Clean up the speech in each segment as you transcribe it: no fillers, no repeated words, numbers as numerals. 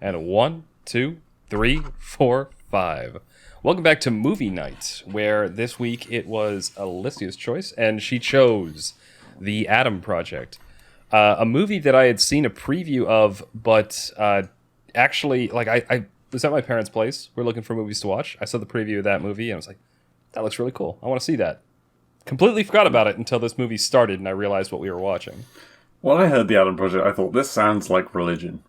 And 1, 2, 3, 4, 5. Welcome back to Movie Night, where this week it was Elysia's choice, and she chose The Atom Project. A movie that I had seen a preview of, but actually, like, I was at my parents' place. We're looking for movies to watch. I saw the preview of that movie, and I was like, that looks really cool. I want to see that. Completely forgot about it until this movie started, and I realized what we were watching. When I heard The Atom Project, I thought, this sounds like religion.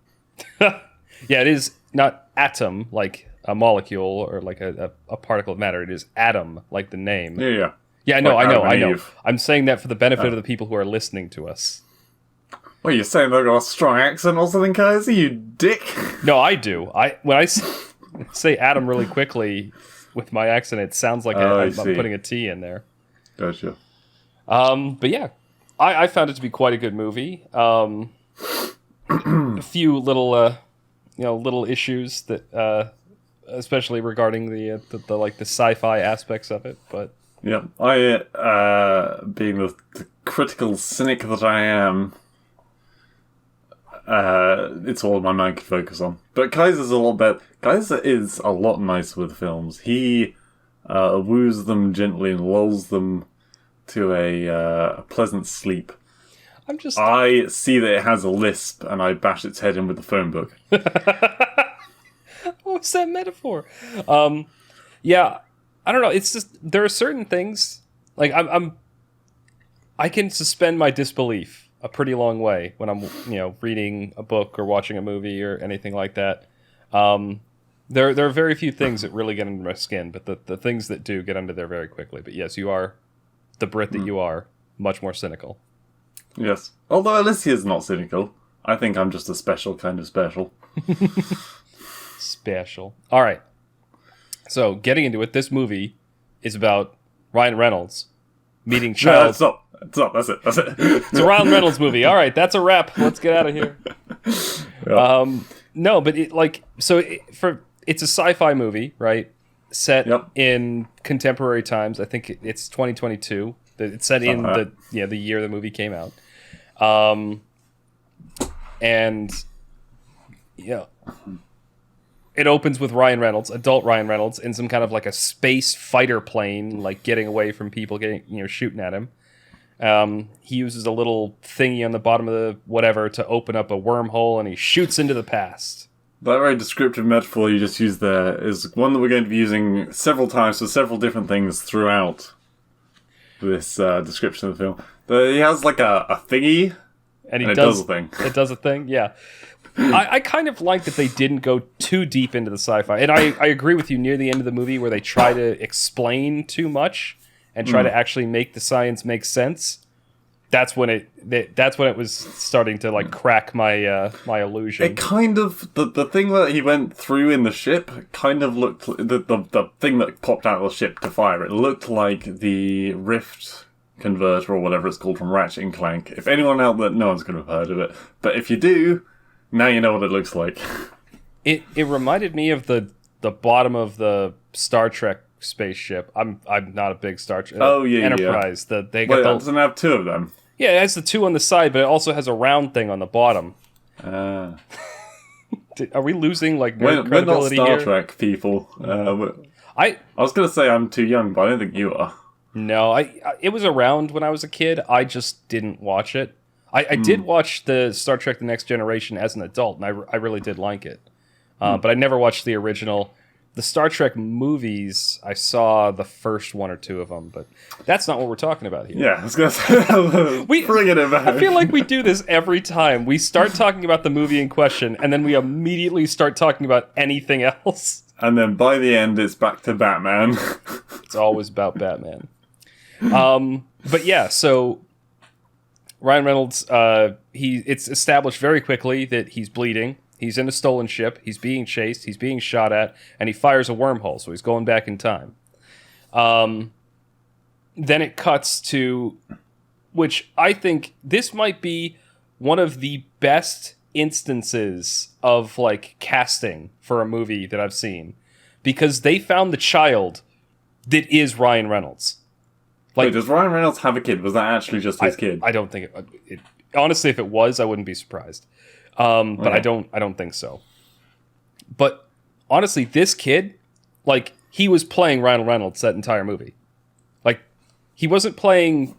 Yeah, it is not atom, like a molecule or like a particle of matter. It is atom, like the name. Yeah. Yeah, I know. Eve. I'm saying that for the benefit of the people who are listening to us. What, you're saying they've got a strong accent or something, Kaiser, you dick? No, I do. When I say atom really quickly with my accent, it sounds like I'm putting a T in there. Gotcha. But yeah, I found it to be quite a good movie. A few little, little issues that, especially regarding the sci-fi aspects of it. But yeah, I, being the critical cynic that I am, it's all my mind can focus on. But Kaiser's a lot better. Kaiser is a lot nicer with films. He woos them gently and lulls them to a pleasant sleep. I see that it has a lisp, and I bash its head in with the phone book. What's that metaphor? Yeah, I don't know. It's just there are certain things like I can suspend my disbelief a pretty long way when I'm reading a book or watching a movie or anything like that. There are very few things that really get under my skin, but the things that do get under there very quickly. But yes, you are the Brit that you are, much more cynical. Yes. Although Elysia is not cynical. I think I'm just a special kind of special. Special. All right. So, getting into it, this movie is about Ryan Reynolds meeting child... No, stop. That's it. It's a Ryan Reynolds movie. All right, that's a wrap. Let's get out of here. Yeah. No, but it's a sci-fi movie, right? Set in contemporary times. I think it's 2022. It's set in the year the movie came out. And it opens with Ryan Reynolds, adult Ryan Reynolds, in some kind of like a space fighter plane, like getting away from people shooting at him. He uses a little thingy on the bottom of the whatever to open up a wormhole, and he shoots into the past. That very descriptive metaphor you just used there is one that we're going to be using several times for several different things throughout this description of the film. He has like a thingy, and it does a thing. It does a thing, yeah. I kind of like that they didn't go too deep into the sci-fi. And I agree with you near the end of the movie where they try to explain too much and try to actually make the science make sense. That's when it was starting to like crack my my illusion. It kind of the thing that he went through in the ship kind of looked the thing that popped out of the ship to fire. It looked like the rift converter or whatever it's called from Ratchet and Clank. If anyone out there, no one's going to have heard of it, but if you do, now you know what it looks like. It reminded me of the bottom of the Star Trek spaceship. I'm not a big Star Trek Enterprise. Yeah. It doesn't have two of them. Yeah, it has the two on the side, but it also has a round thing on the bottom. Are we losing like nerd credibility here? We're not Star Trek people. I was going to say I'm too young, but I don't think you are. No, it was around when I was a kid. I just didn't watch it. I did watch the Star Trek The Next Generation as an adult, and I really did like it. But I never watched the original. The Star Trek movies, I saw the first one or two of them, but that's not what we're talking about here. Yeah, I was going to say, bringing it back. I feel like we do this every time. We start talking about the movie in question, and then we immediately start talking about anything else. And then by the end, it's back to Batman. It's always about Batman. But yeah, so Ryan Reynolds, it's established very quickly that he's bleeding. He's in a stolen ship. He's being chased. He's being shot at, and he fires a wormhole. So he's going back in time. Then it cuts to, which I think this might be one of the best instances of like casting for a movie that I've seen, because they found the child that is Ryan Reynolds. Like, wait, does Ryan Reynolds have a kid? Was that actually just his kid? I don't think it. Honestly, if it was, I wouldn't be surprised. But I don't think so. But honestly, this kid, like, he was playing Ryan Reynolds that entire movie. Like, he wasn't playing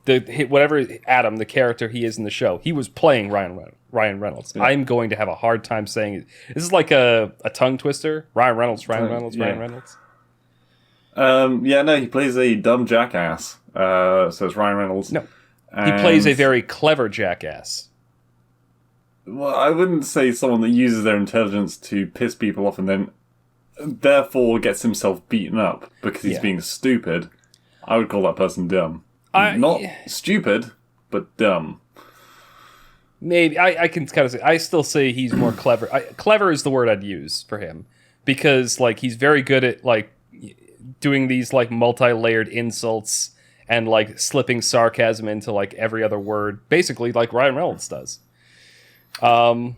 whatever Adam, the character he is in the show. He was playing Ryan Reynolds. Yeah. I'm going to have a hard time saying it. This is like a tongue twister. Ryan Reynolds. Yeah, no, he plays a dumb jackass. So it's Ryan Reynolds. No, he plays a very clever jackass. Well, I wouldn't say someone that uses their intelligence to piss people off and then therefore gets himself beaten up because he's being stupid. I would call that person dumb. Not stupid, but dumb. Maybe. I can kind of say... I still say he's more clever. Clever is the word I'd use for him. Because, like, he's very good at, like, doing these, like, multi-layered insults and, like, slipping sarcasm into, like, every other word. Basically, like Ryan Reynolds does. I'm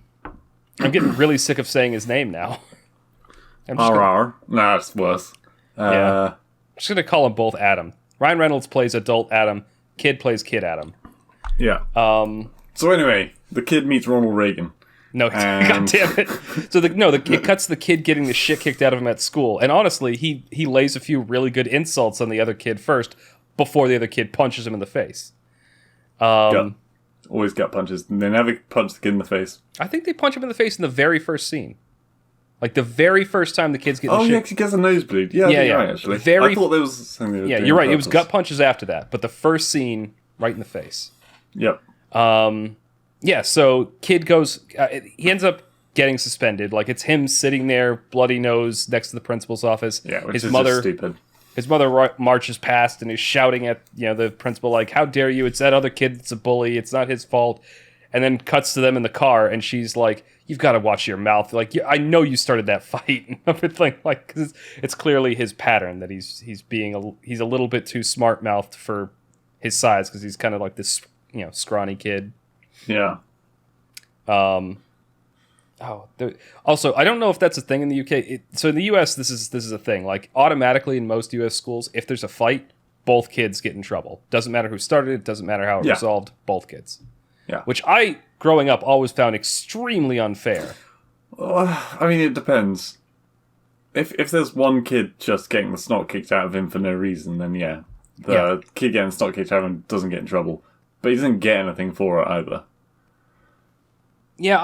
getting really sick of saying his name now. Nah, it's worse. I'm just going to call them both Adam. Ryan Reynolds plays adult Adam. Kid plays kid Adam. Yeah. So anyway, the kid meets Ronald Reagan. No, God damn it. So it cuts the kid getting the shit kicked out of him at school. And honestly, he lays a few really good insults on the other kid first before the other kid punches him in the face. Always gut punches. They never punch the kid in the face. I think they punch him in the face in the very first scene. Like, the very first time the kid's getting shit. Oh, yeah, because he gets a nosebleed. Yeah, you're right, actually. I thought there was something. Yeah, you're right. It was gut punches after that. But the first scene, right in the face. Yep. Yeah, so kid goes... he ends up getting suspended. Like, it's him sitting there, bloody nose, next to the principal's office. Yeah, which is just stupid. His mother marches past and is shouting at the principal, like, how dare you? It's that other kid that's a bully. It's not his fault. And then cuts to them in the car, and she's like, you've got to watch your mouth. Like, I know you started that fight and everything. Like, cause it's clearly his pattern that he's a little bit too smart-mouthed for his size, because he's kind of like this, scrawny kid. Yeah. Also, I don't know if that's a thing in the UK. So in the US, this is a thing. Like, automatically in most US schools, if there's a fight, both kids get in trouble. Doesn't matter who started it. Doesn't matter how it resolved. Both kids. Yeah. Which I, growing up, always found extremely unfair. I mean, it depends. If there's one kid just getting the snot kicked out of him for no reason, then the kid getting the snot kicked out of him doesn't get in trouble. But he doesn't get anything for it either. Yeah,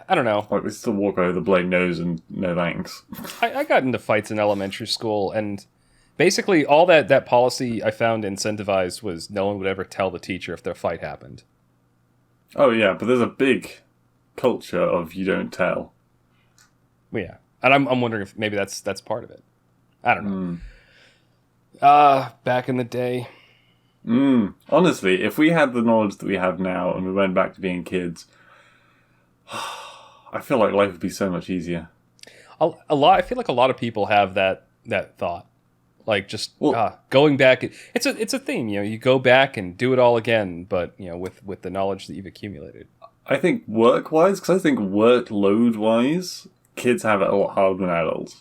I don't know. Like, we still walk over the bloody nose and no thanks. I got into fights in elementary school, and basically all that policy I found incentivized was no one would ever tell the teacher if their fight happened. Oh, yeah, but there's a big culture of you don't tell. Yeah, and I'm wondering if maybe that's part of it. I don't know. Back in the day. Honestly, if we had the knowledge that we have now and we went back to being kids, I feel like life would be so much easier. I feel like a lot of people have that thought. Like, just going back. It's a theme, you go back and do it all again, but with the knowledge that you've accumulated. I think work-wise, because I think workload-wise, kids have it a lot harder than adults.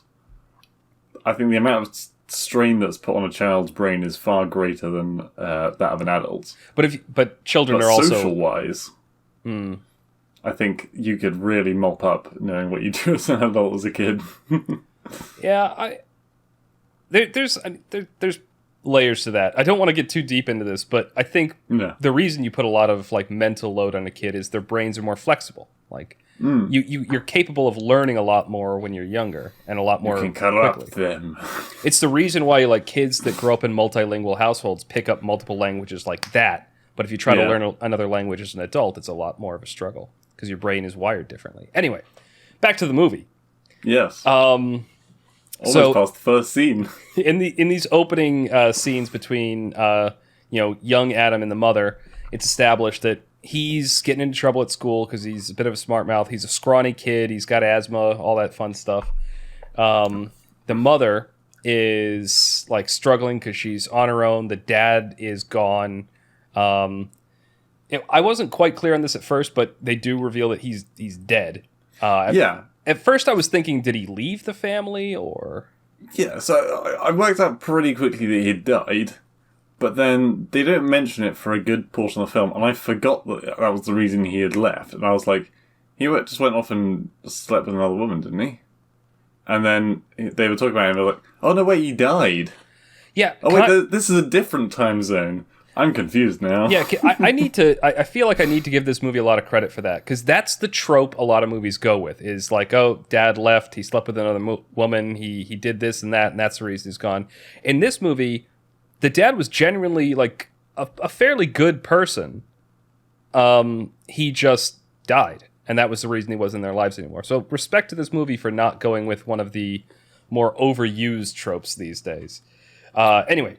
I think the amount of strain that's put on a child's brain is far greater than that of an adult. But children are also social-wise. I think you could really mop up knowing what you do as an adult as a kid. Yeah, there's layers to that. I don't want to get too deep into this, but I think the reason you put a lot of like mental load on a kid is their brains are more flexible. Like you're capable of learning a lot more when you're younger and a lot more quickly. You can cut up them. It's the reason why like kids that grow up in multilingual households pick up multiple languages like that. But if you try to learn another language as an adult, it's a lot more of a struggle because your brain is wired differently. Anyway, back to the movie. Yes. Almost past the first scene. In these opening scenes between young Adam and the mother, it's established that he's getting into trouble at school because he's a bit of a smart mouth. He's a scrawny kid. He's got asthma, all that fun stuff. The mother is like struggling because she's on her own. The dad is gone. I wasn't quite clear on this at first, but they do reveal that he's dead. At first, I was thinking, did he leave the family, or...? Yeah, so I worked out pretty quickly that he died, but then they don't mention it for a good portion of the film, and I forgot that was the reason he had left. And I was like, he just went off and slept with another woman, didn't he? And then they were talking about him, they were like, oh no, wait, he died. Yeah. Oh wait, this is a different time zone. I'm confused now. Yeah, I need to. I feel like I need to give this movie a lot of credit for that, because that's the trope a lot of movies go with. Is like, oh, dad left, he slept with another woman, he did this and that, and that's the reason he's gone. In this movie, the dad was genuinely like a fairly good person. He just died, and that was the reason he wasn't in their lives anymore. So respect to this movie for not going with one of the more overused tropes these days. Anyway,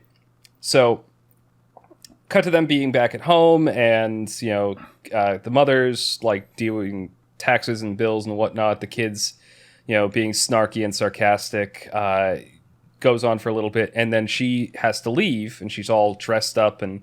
so cut to them being back at home, and the mother's like doing taxes and bills and whatnot. The kids, being snarky and sarcastic, goes on for a little bit, and then she has to leave, and she's all dressed up, and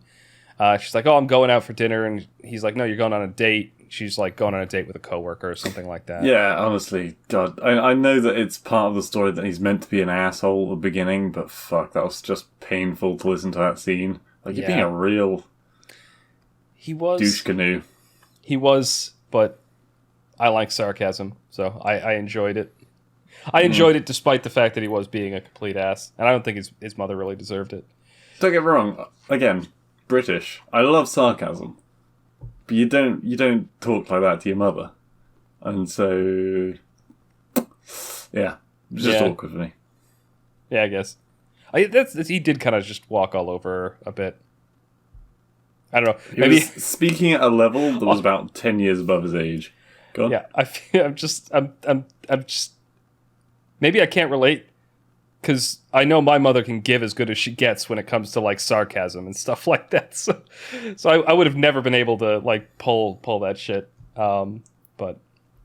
she's like, "Oh, I'm going out for dinner," and he's like, "No, you're going on a date." She's like going on a date with a coworker or something like that. Yeah, honestly, God, I know that it's part of the story that he's meant to be an asshole at the beginning, but fuck, that was just painful to listen to that scene. Like, you're being a real douche canoe. He was, but I like sarcasm, so I enjoyed it. I enjoyed it despite the fact that he was being a complete ass, and I don't think his mother really deserved it. Don't get me wrong. Again, British. I love sarcasm, but you don't talk like that to your mother, and so yeah, it's just awkward for me. Yeah, I guess. He did kind of just walk all over her a bit. I don't know. He was speaking at a level that was about 10 years above his age. Go on. Yeah, I'm just. Maybe I can't relate, because I know my mother can give as good as she gets when it comes to like sarcasm and stuff like that. So I would have never been able to like pull that shit. But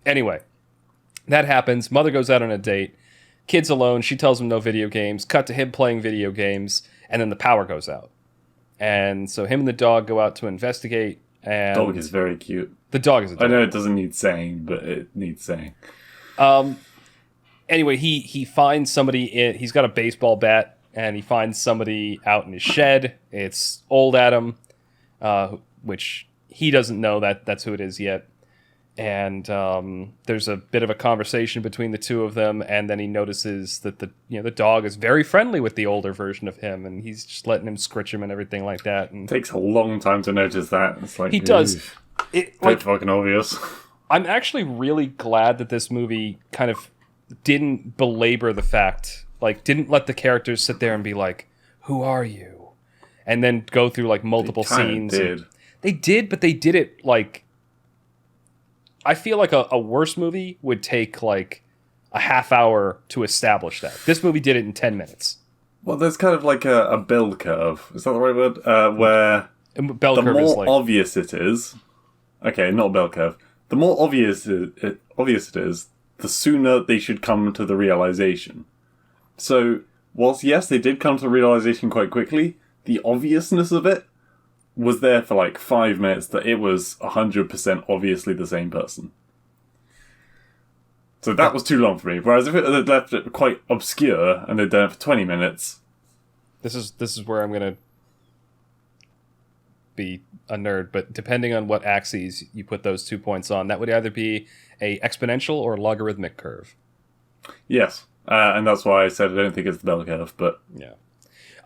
anyway, that happens. Mother goes out on a date. Kid's alone. She tells him no video games. Cut to him playing video games, and then the power goes out. And so him and the dog go out to investigate. And dog is very cute. The dog is adorable. I know it doesn't need saying, but it needs saying. Anyway, he finds somebody. He's got a baseball bat, and he finds somebody out in his shed. It's old Adam, which he doesn't know that's who it is yet. And there's a bit of a conversation between the two of them, and then he notices that the dog is very friendly with the older version of him, and he's just letting him scritch him and everything like that. And it takes a long time to notice that. It's like he does. It's fucking obvious. I'm actually really glad that this movie kind of didn't belabor the fact, like didn't let the characters sit there and be like, "Who are you?" and then go through like multiple scenes. They did, but they did it like, I feel like a worse movie would take like a half hour to establish that. This movie did it in 10 minutes. Well, there's kind of like a bell curve. Is that the right word? Where bell curve is like, obvious it is. Okay, not a bell curve. The more obvious it is, the sooner they should come to the realization. So, whilst yes, they did come to the realization quite quickly, the obviousness of it was there for like 5 minutes that it was 100% obviously the same person. So that was too long for me. Whereas if it had left it quite obscure and they'd done it for 20 minutes... This is where I'm going to be a nerd, but depending on what axes you put those 2 points on, that would either be a exponential or logarithmic curve. Yes. And that's why I said I don't think it's the bell curve, but... Yeah.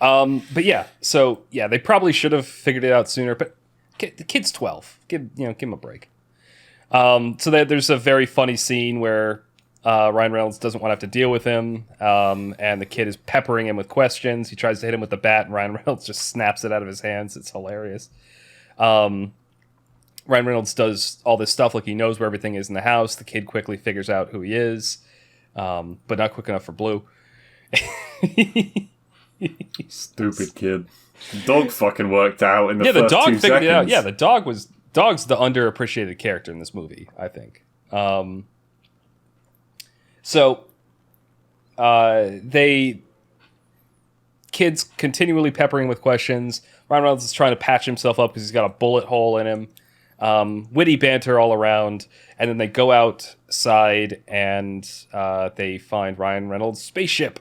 But yeah, so yeah, they probably should have figured it out sooner, but the kid's 12. Give him a break. So there's a very funny scene where Ryan Reynolds doesn't want to have to deal with him, and the kid is peppering him with questions. He tries to hit him with the bat, and Ryan Reynolds just snaps it out of his hands. It's hilarious. Ryan Reynolds does all this stuff like he knows where everything is in the house. The kid quickly figures out who he is, but not quick enough for Blue. Stupid kid. The dog fucking worked out in the first 2 seconds. Yeah, the dog figured it out. Yeah, dog's the underappreciated character in this movie, I think. Kids continually peppering with questions. Ryan Reynolds is trying to patch himself up because he's got a bullet hole in him. Witty banter all around, and then they go outside and they find Ryan Reynolds' spaceship.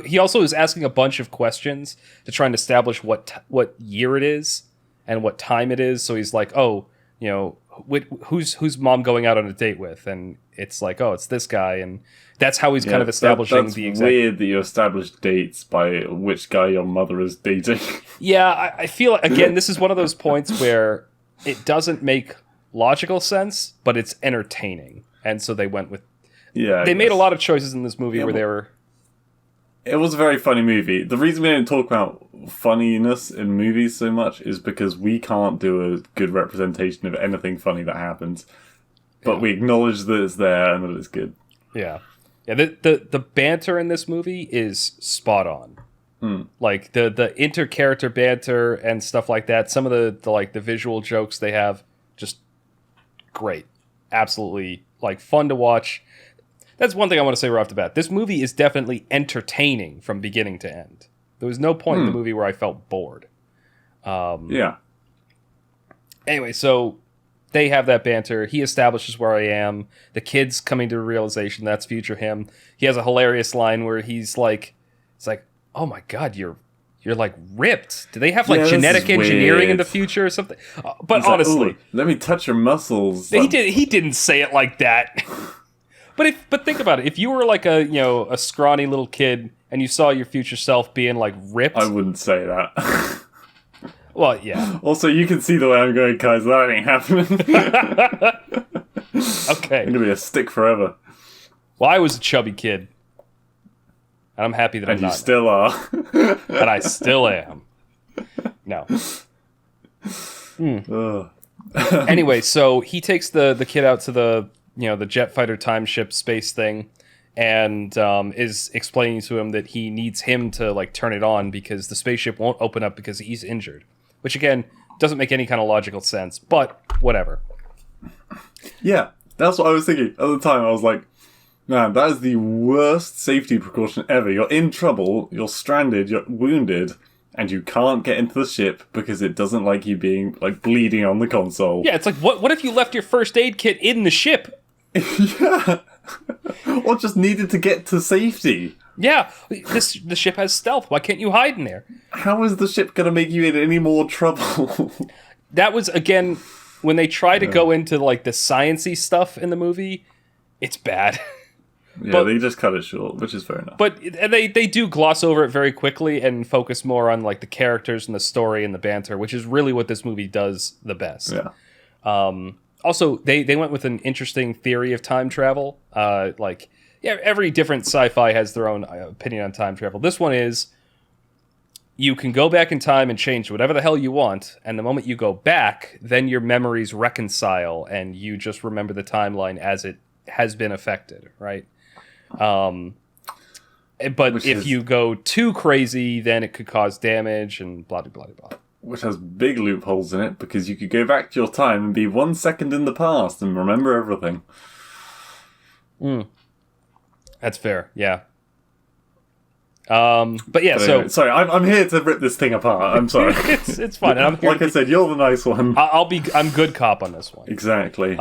He also is asking a bunch of questions to try and establish what year it is and what time it is. So he's like, you know, who's mom going out on a date with, and it's like, oh, it's this guy, and that's how he's kind of establishing that's the exact. Weird that you establish dates by which guy your mother is dating. Yeah, I feel again this is one of those points where it doesn't make logical sense, but it's entertaining, and so they went with. Yeah, they made a lot of choices in this movie where they were. It was a very funny movie. The reason we don't talk about funniness in movies so much is because we can't do a good representation of anything funny that happens. But we acknowledge that it's there and that it's good. Yeah. Yeah, the banter in this movie is spot on. Like the inter-character banter and stuff like that. Some of the visual jokes they have, just great. Absolutely like fun to watch. That's one thing I want to say right off the bat. This movie is definitely entertaining from beginning to end. There was no point in the movie where I felt bored. Yeah. Anyway, so they have that banter. He establishes where I am. The kid's coming to a realization that's future him. He has a hilarious line where he's like, it's like, oh my God, you're like ripped. Do they have like genetic engineering in the future or something? But he's honestly, like, let me touch your muscles. He didn't say it like that. But think about it. If you were like a scrawny little kid and you saw your future self being like ripped, I wouldn't say that. Well, yeah. Also, you can see the way I'm going, guys. That ain't happening. Okay. I'm gonna be a stick forever. Well, I was a chubby kid, and I'm happy that I'm not. And you still are. And I still am. No. Anyway, so he takes the kid out to the jet fighter time ship space thing, and is explaining to him that he needs him to like turn it on because the spaceship won't open up because he's injured. Which again doesn't make any kind of logical sense, but whatever. Yeah, that's what I was thinking at the time. I was like, man, that is the worst safety precaution ever. You're in trouble, you're stranded, you're wounded, and you can't get into the ship because it doesn't like you being like bleeding on the console. Yeah, it's like what if you left your first aid kit in the ship? Yeah. Or just needed to get to safety. Yeah, the ship has stealth. Why can't you hide in there? How is the ship going to make you in any more trouble? That was, again, when they try to go into like the science-y stuff in the movie, it's bad. Yeah, they just cut it short, which is fair enough. But they do gloss over it very quickly and focus more on like the characters and the story and the banter, which is really what this movie does the best. Yeah. Also, they went with an interesting theory of time travel. Every different sci-fi has their own opinion on time travel. This one is, you can go back in time and change whatever the hell you want, and the moment you go back, then your memories reconcile, and you just remember the timeline as it has been affected, right? But if you go too crazy, then it could cause damage, and blah, blah, blah, blah. Which has big loopholes in it, because you could go back to your time and be 1 second in the past and remember everything. That's fair, yeah. But anyway, sorry, I'm here to rip this thing apart. I'm sorry. it's fine. And I'm here like I said, you're the nice one. I'm good cop on this one. Exactly.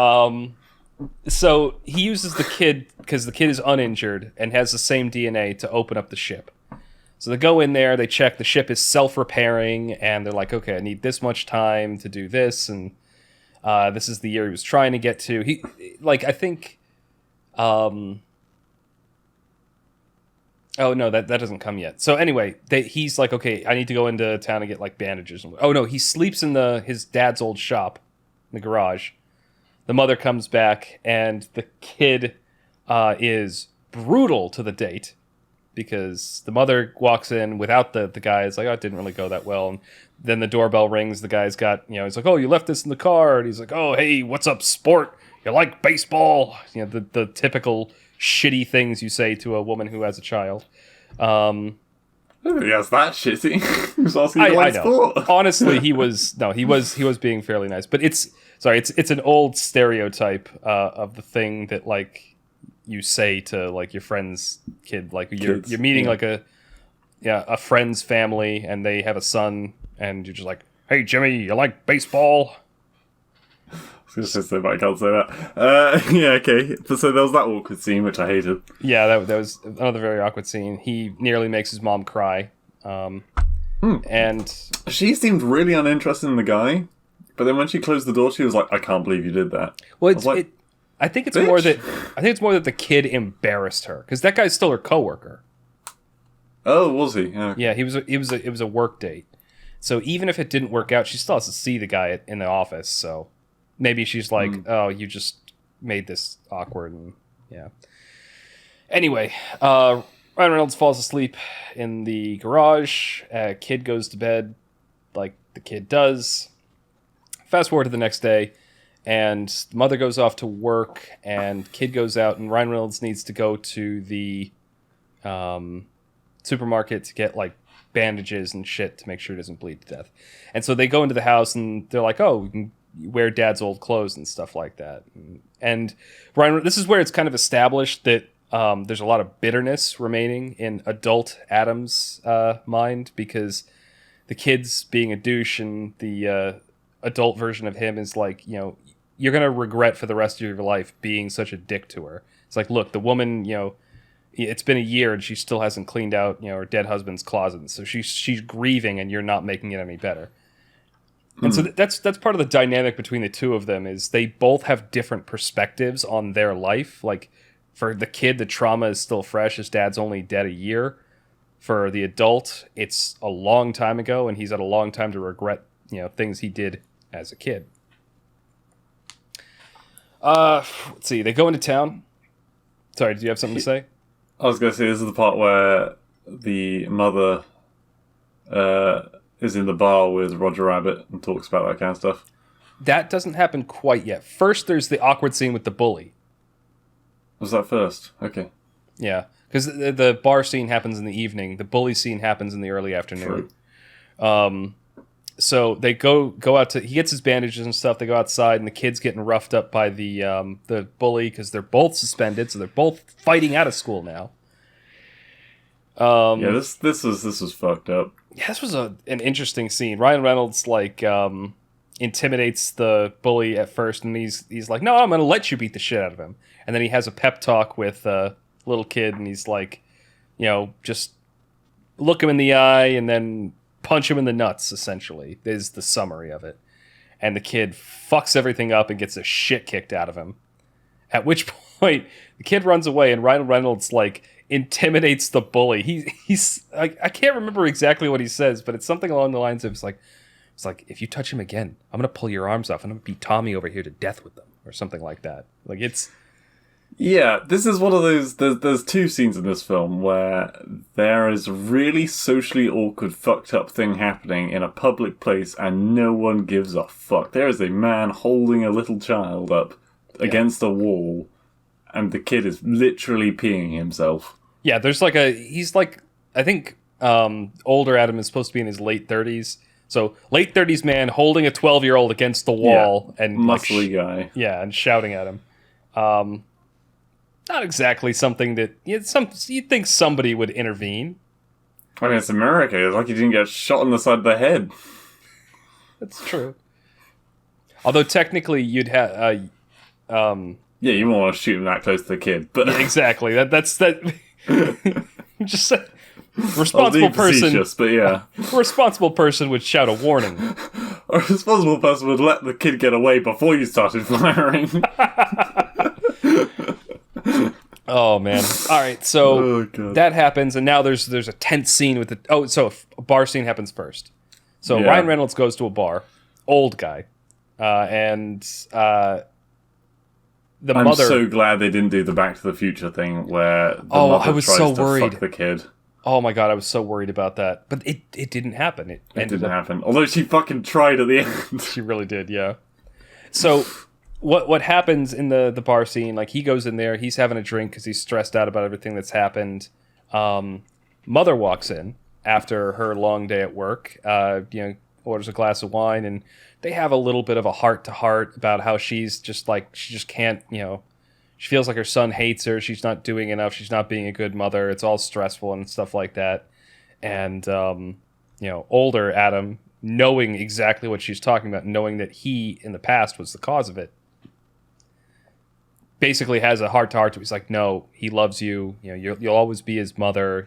So he uses the kid because the kid is uninjured and has the same DNA to open up the ship. So they go in there, they check the ship is self-repairing, and they're like, okay, I need this much time to do this, and this is the year he was trying to get to. Oh, no, that doesn't come yet. So anyway, he's like, okay, I need to go into town and get like bandages. Oh no, he sleeps in his dad's old shop, in the garage. The mother comes back, and the kid is brutal to the date because the mother walks in without the guy. It's like, oh, it didn't really go that well. And then the doorbell rings. The guy's got, he's like, oh, you left this in the car. And he's like, oh, hey, what's up, sport? You like baseball? The typical shitty things you say to a woman who has a child. I don't think that's that shitty. He was asking you like sport. Honestly, he was being fairly nice. But it's an old stereotype of the thing that like you say to like your friend's kid, like you're meeting like a friend's family and they have a son and you're just like, hey Jimmy, you like baseball? I was going to say, but I can't say that. Yeah, okay. So there was that awkward scene, which I hated. Yeah, that was another very awkward scene. He nearly makes his mom cry. And she seemed really uninterested in the guy. But then when she closed the door, she was like, "I can't believe you did that." Well, I think it's Bitch. more that the kid embarrassed her because that guy's still her coworker. Oh, was he? Yeah. Yeah, it was a work date. So even if it didn't work out, she still has to see the guy in the office. So maybe she's like, "Oh, you just made this awkward." And yeah. Anyway, Ryan Reynolds falls asleep in the garage. Kid goes to bed, like the kid does. Fast forward to the next day, and the mother goes off to work, and kid goes out, and Ryan Reynolds needs to go to the supermarket to get like bandages and shit to make sure he doesn't bleed to death. And so they go into the house, and they're like, "Oh, we can wear Dad's old clothes and stuff like that." And Ryan, this is where it's kind of established that there's a lot of bitterness remaining in adult Adam's mind because the kid's being a douche, and the adult version of him is like, you're going to regret for the rest of your life being such a dick to her. It's like, look, the woman, it's been a year and she still hasn't cleaned out, her dead husband's closet. So she's grieving and you're not making it any better. And so that's part of the dynamic between the two of them is they both have different perspectives on their life. Like for the kid, the trauma is still fresh. His dad's only dead a year. For the adult, it's a long time ago and he's had a long time to regret, things he did as a kid. Let's see. They go into town. Sorry, do you have something to say? I was going to say, this is the part where the mother is in the bar with Roger Rabbit and talks about that kind of stuff. That doesn't happen quite yet. First, there's the awkward scene with the bully. Was that first? Okay. Yeah, because the bar scene happens in the evening. The bully scene happens in the early afternoon. True. So they go out to... He gets his bandages and stuff. They go outside, and the kid's getting roughed up by the bully because they're both suspended, so they're both fighting out of school now. Yeah, this was fucked up. Yeah, this was an interesting scene. Ryan Reynolds intimidates the bully at first, and he's like, "No, I'm going to let you beat the shit out of him." And then he has a pep talk with a little kid, and he's like, just look him in the eye, and then punch him in the nuts, essentially, is the summary of it. And the kid fucks everything up and gets the shit kicked out of him. At which point, the kid runs away, and Ryan Reynolds, intimidates the bully. He's I can't remember exactly what he says, but it's something along the lines of, it's like, if you touch him again, I'm going to pull your arms off, and I'm going to beat Tommy over here to death with them, or something like that. Yeah, this is one of those... There's two scenes in this film where there is a really socially awkward, fucked up thing happening in a public place and no one gives a fuck. There is a man holding a little child up against a wall and the kid is literally peeing himself. Yeah, there's I think older Adam is supposed to be in his late 30s. So, late 30s man holding a 12-year-old against the wall and... muscly guy. Yeah, and shouting at him. Not exactly something that you'd think somebody would intervene. I mean, it's America. It's like you didn't get shot on the side of the head. That's true. Although technically, you'd have. Yeah, you won't want to shoot him that close to the kid, but yeah, exactly. That's that. Just a responsible person. But yeah, a responsible person would shout a warning. A responsible person would let the kid get away before you started firing. Oh man! All right, so that happens, and now there's a tense scene with the. So a bar scene happens first. So Ryan Reynolds goes to a bar, old guy, and the I'm mother. I'm so glad they didn't do the Back to the Future thing where the mother I was tries so to worried. fuck the kid. Oh my god, I was so worried about that, but it didn't happen. It didn't happen. Although she fucking tried at the end. She really did, yeah. So. What happens in the bar scene, he goes in there, he's having a drink because he's stressed out about everything that's happened. Mother walks in after her long day at work, orders a glass of wine, and they have a little bit of a heart-to-heart about how she's just she just can't, she feels like her son hates her, she's not doing enough, she's not being a good mother, it's all stressful and stuff like that. And, older Adam, knowing exactly what she's talking about, knowing that he, in the past, was the cause of it, basically has a heart-to-heart. He's like, no, he loves you. You'll always be his mother.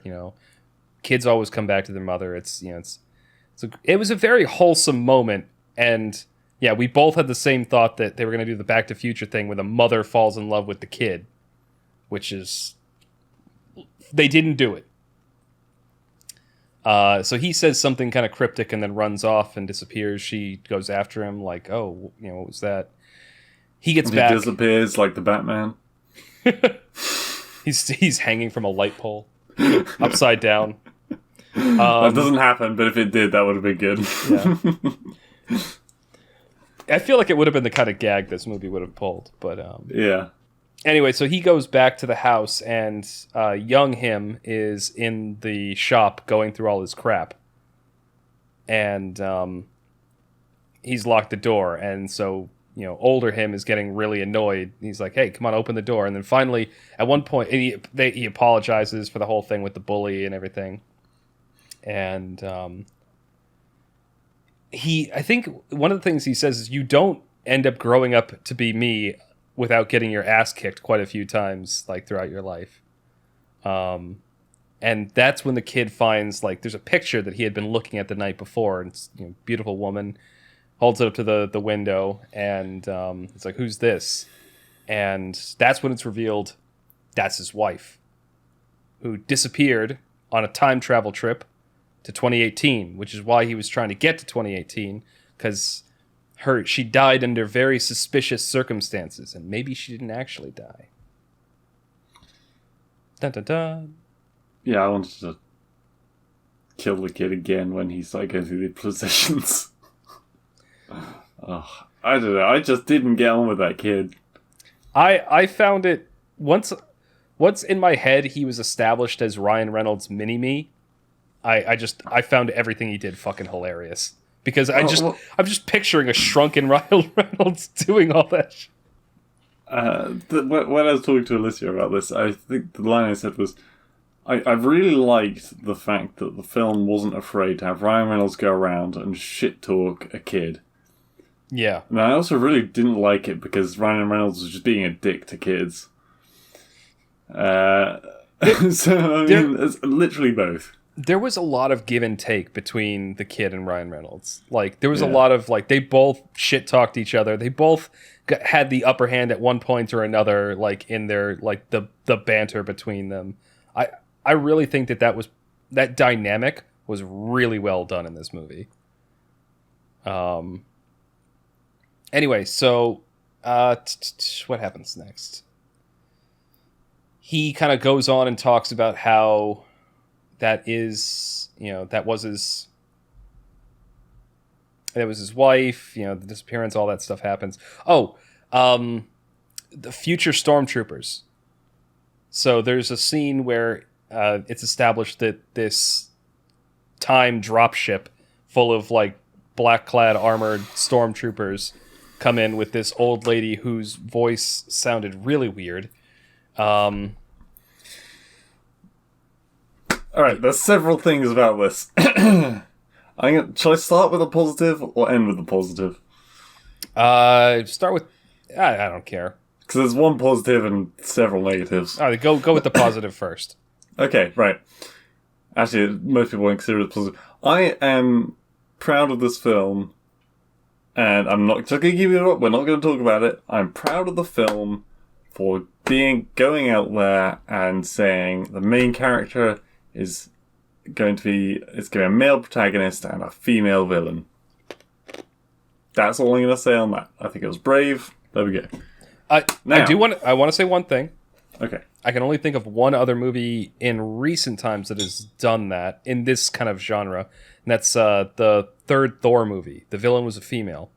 Kids always come back to their mother. It was a very wholesome moment, and Yeah, we both had the same thought that they were going to do the Back to Future thing where the mother falls in love with the kid, which is... They didn't do it. So he says something kind of cryptic and then runs off and disappears. She goes after him like, oh, what was that? He gets back. He disappears like the Batman. He's hanging from a light pole, upside down. That doesn't happen, but if it did, that would have been good. Yeah. I feel like it would have been the kind of gag this movie would have pulled, but yeah. Anyway, so he goes back to the house, and young him is in the shop going through all his crap, and he's locked the door, and so older him is getting really annoyed. He's like, "Hey, come on, open the door!" And then finally, at one point, he apologizes for the whole thing with the bully and everything, and I think one of the things he says is, "You don't end up growing up to be me without getting your ass kicked quite a few times, like throughout your life." And that's when the kid finds, like, there's a picture that he had been looking at the night before, and it's, beautiful woman, holds it up to the window, and it's like, who's this? And that's when it's revealed that's his wife, who disappeared on a time travel trip to 2018, which is why he was trying to get to 2018, because she died under very suspicious circumstances, and maybe she didn't actually die. Dun dun dun. Yeah, I wanted to kill the kid again when he's like going through the processions. Oh, I don't know. I just didn't get on with that kid. I found it once in my head he was established as Ryan Reynolds mini-me. I found everything he did fucking hilarious. Because I'm just picturing a shrunken Ryan Reynolds doing all that shit. When I was talking to Elysia about this, I think the line I said was, I really liked the fact that the film wasn't afraid to have Ryan Reynolds go around and shit talk a kid. Yeah. And I also really didn't like it because Ryan Reynolds was just being a dick to kids. So, it's literally both. There was a lot of give and take between the kid and Ryan Reynolds. Like, there was a lot of, like, they both shit-talked each other. They both had the upper hand at one point or another, like, in their, like, the banter between them. I really think that dynamic was really well done in this movie. Anyway, so, what happens next? He kind of goes on and talks about how that was his wife, the disappearance, all that stuff happens. Oh, the future stormtroopers. So there's a scene where it's established that this time dropship full of, like, black-clad armored stormtroopers come in with this old lady whose voice sounded really weird. Alright, there's several things about this. Shall I start with a positive or end with a positive? Start with... I don't care. Because there's one positive and several negatives. All right, go with the positive first. Okay, right. Actually, most people won't consider it positive. I am proud of this film, and I'm not just going to give it up. We're not going to talk about it. I'm proud of the film for going out there and saying the main character is going to be a male protagonist and a female villain. That's all I'm going to say on that. I think it was brave. There we go. I want to say one thing. Okay. I can only think of one other movie in recent times that has done that in this kind of genre, and that's the third Thor movie. The villain was a female.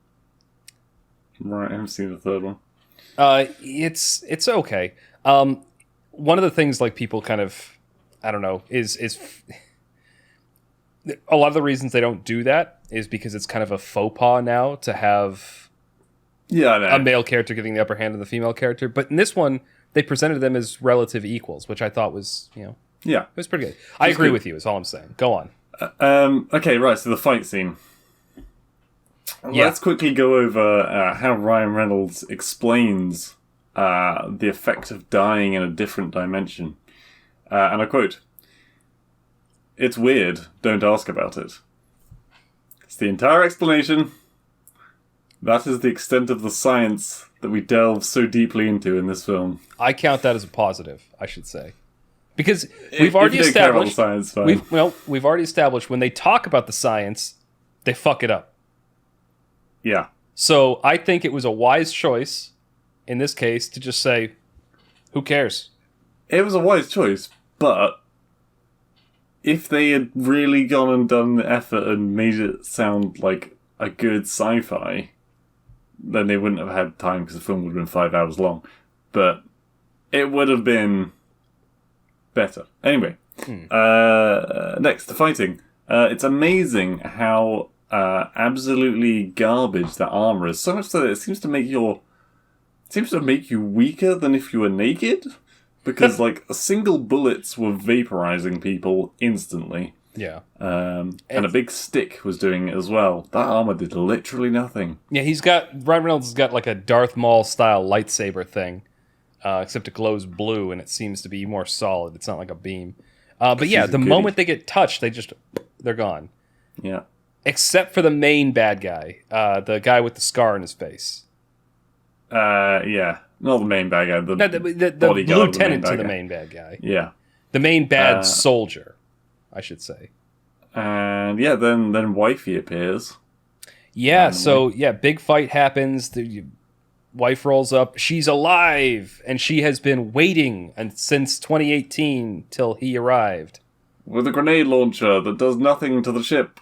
Right, I haven't seen the third one. It's okay. One of the things, like, people kind of, I don't know, is a lot of the reasons they don't do that is because it's kind of a faux pas now to have a male character getting the upper hand of the female character. But in this one, they presented them as relative equals, which I thought was, it was pretty good. I agree with you, is all I'm saying. Go on. Okay, right, so the fight scene. Let's quickly go over how Ryan Reynolds explains the effect of dying in a different dimension. And I quote, "It's weird, don't ask about it. It's the entire explanation. That is the extent of the science that we delve so deeply into in this film. I count that as a positive, I should say. Because If we've already you don't care about the established... science, fine. We've already established when they talk about the science, they fuck it up. Yeah. So I think it was a wise choice, in this case, to just say, who cares? It was a wise choice, but if they had really gone and done the effort and made it sound like a good sci-fi, then they wouldn't have had time because the film would have been 5 hours long. But it would have been better. Anyway, next, the fighting. It's amazing how absolutely garbage that armor is. So much so that it seems to make you weaker than if you were naked. Because, like, single bullets were vaporizing people instantly. Yeah. And a big stick was doing it as well. That armor did literally nothing. Yeah, Ryan Reynolds has got like a Darth Maul style lightsaber thing. Except it glows blue and it seems to be more solid. It's not like a beam. But yeah, the moment they get touched, they're gone. Yeah. Except for the main bad guy. The guy with the scar on his face. Yeah. Not the main bad guy. The lieutenant to the main bad guy. Yeah. The main bad soldier, I should say. And yeah, then Wifey appears. Yeah, so yeah, big fight happens. The wife rolls up. She's alive, and she has been waiting since 2018 till he arrived. With a grenade launcher that does nothing to the ship.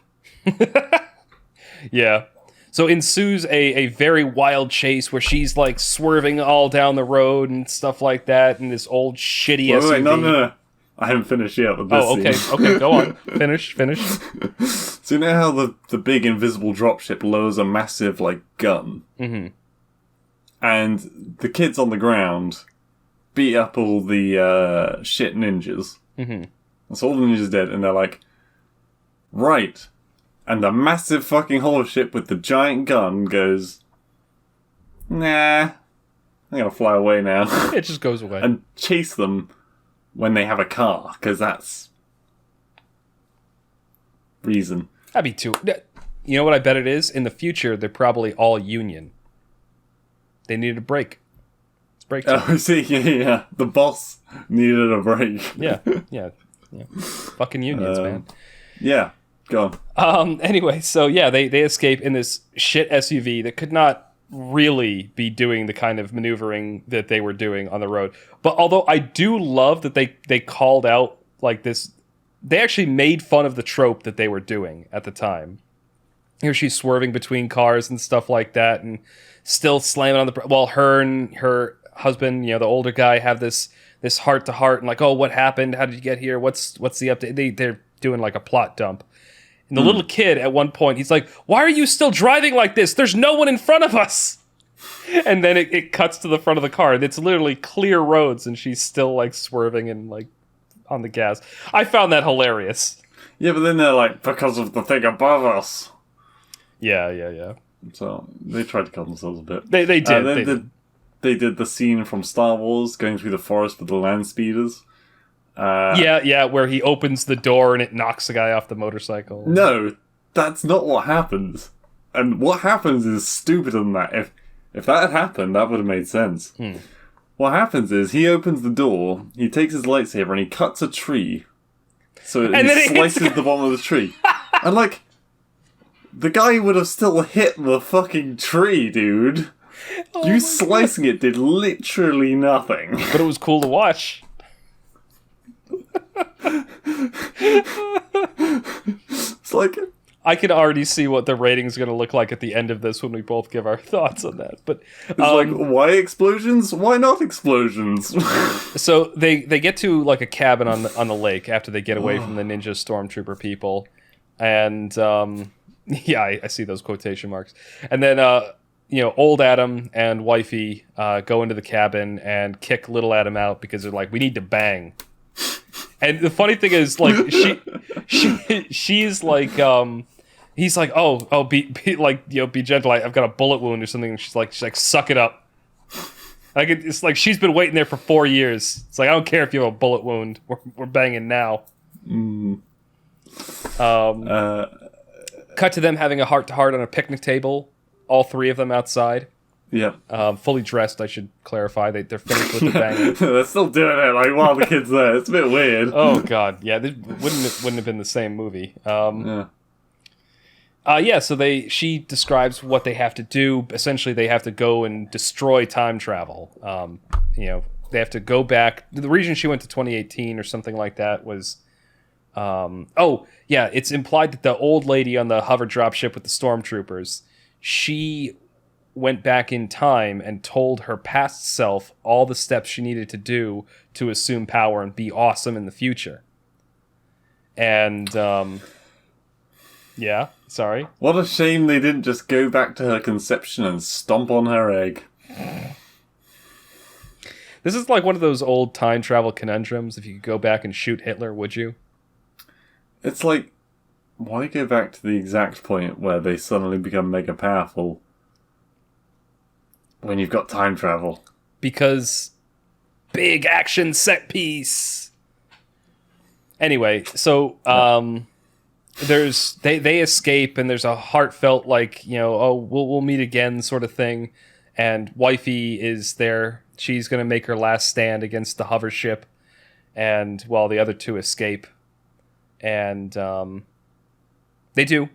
Yeah. So ensues a very wild chase where she's like swerving all down the road and stuff like that in this old shitty SUV. Wait, no. I haven't finished yet with this scene. Okay, go on. Finish. So you know how the big invisible dropship lowers a massive, like, gun? Mm-hmm. And the kids on the ground beat up all the shit ninjas. Mm-hmm. And so all the ninjas are dead, and they're like, right. And the massive fucking holoship with the giant gun goes, nah, I'm gonna fly away now. It just goes away. And chase them when they have a car, because that's reason. That'd be too... You know what I bet it is? In the future, they're probably all union. They needed a break. It's break time. Oh, see, yeah. The boss needed a break. Yeah. Fucking unions, man. Yeah, go on. Anyway, so yeah, they escape in this shit SUV that could not really be doing the kind of maneuvering that they were doing on the road. But although I do love that they called out like this, they actually made fun of the trope that they were doing at the time. Here she's swerving between cars and stuff like that, and still slamming on the... While her and her husband, the older guy, have this heart-to-heart, and like, oh, what happened? How did you get here? What's the update? They're doing like a plot dump. And the little kid, at one point, he's like, why are you still driving like this? There's no one in front of us! And then it cuts to the front of the car, and it's literally clear roads, and she's still like swerving and like on the gas. I found that hilarious. Yeah, but then they're like, because of the thing above us. Yeah. So they tried to cut themselves a bit. They did. They did the scene from Star Wars going through the forest with the land speeders. Where he opens the door and it knocks the guy off the motorcycle. No, that's not what happens. And what happens is stupider than that. If that had happened, that would have made sense. What happens is he opens the door, he takes his lightsaber and he cuts a tree. So he slices the bottom of the tree. And like, the guy would have still hit the fucking tree, dude. You slicing it did literally nothing. But it was cool to watch. It's like... I can already see what the rating's going to look like at the end of this when we both give our thoughts on that. But it's like, why explosions? Why not explosions? So they get to like a cabin on the lake after they get away from the ninja stormtrooper people. And I see those quotation marks. And then old Adam and wifey go into the cabin and kick little Adam out because they're like, we need to bang. And the funny thing is, like, she's like, he's like, be gentle. I've got a bullet wound or something. And she's like, suck it up. It's like she's been waiting there for 4 years. It's like, I don't care if you have a bullet wound. We're banging now. Cut to them having a heart-to-heart on a picnic table. all three of them outside. Yeah. Fully dressed, I should clarify. They're finished with the banging. They're still doing it, like, while the kid's there. It's a bit weird. Oh, God. Yeah, this wouldn't have been the same movie. Yeah. So she describes what they have to do. Essentially, they have to go and destroy time travel. They have to go back. The reason she went to 2018 or something like that was... it's implied that the old lady on the hover dropship with the stormtroopers, she went back in time and told her past self all the steps she needed to do to assume power and be awesome in the future. And, yeah, sorry. What a shame they didn't just go back to her conception and stomp on her egg. This is like one of those old time travel conundrums. If you could go back and shoot Hitler, would you? It's like, why go back to the exact point where they suddenly become mega powerful when you've got time travel? Because big action set piece. Anyway, so they escape, and there's a heartfelt we'll meet again sort of thing, and wifey is there. She's gonna make her last stand against the hover ship, and while the other two escape, and they do,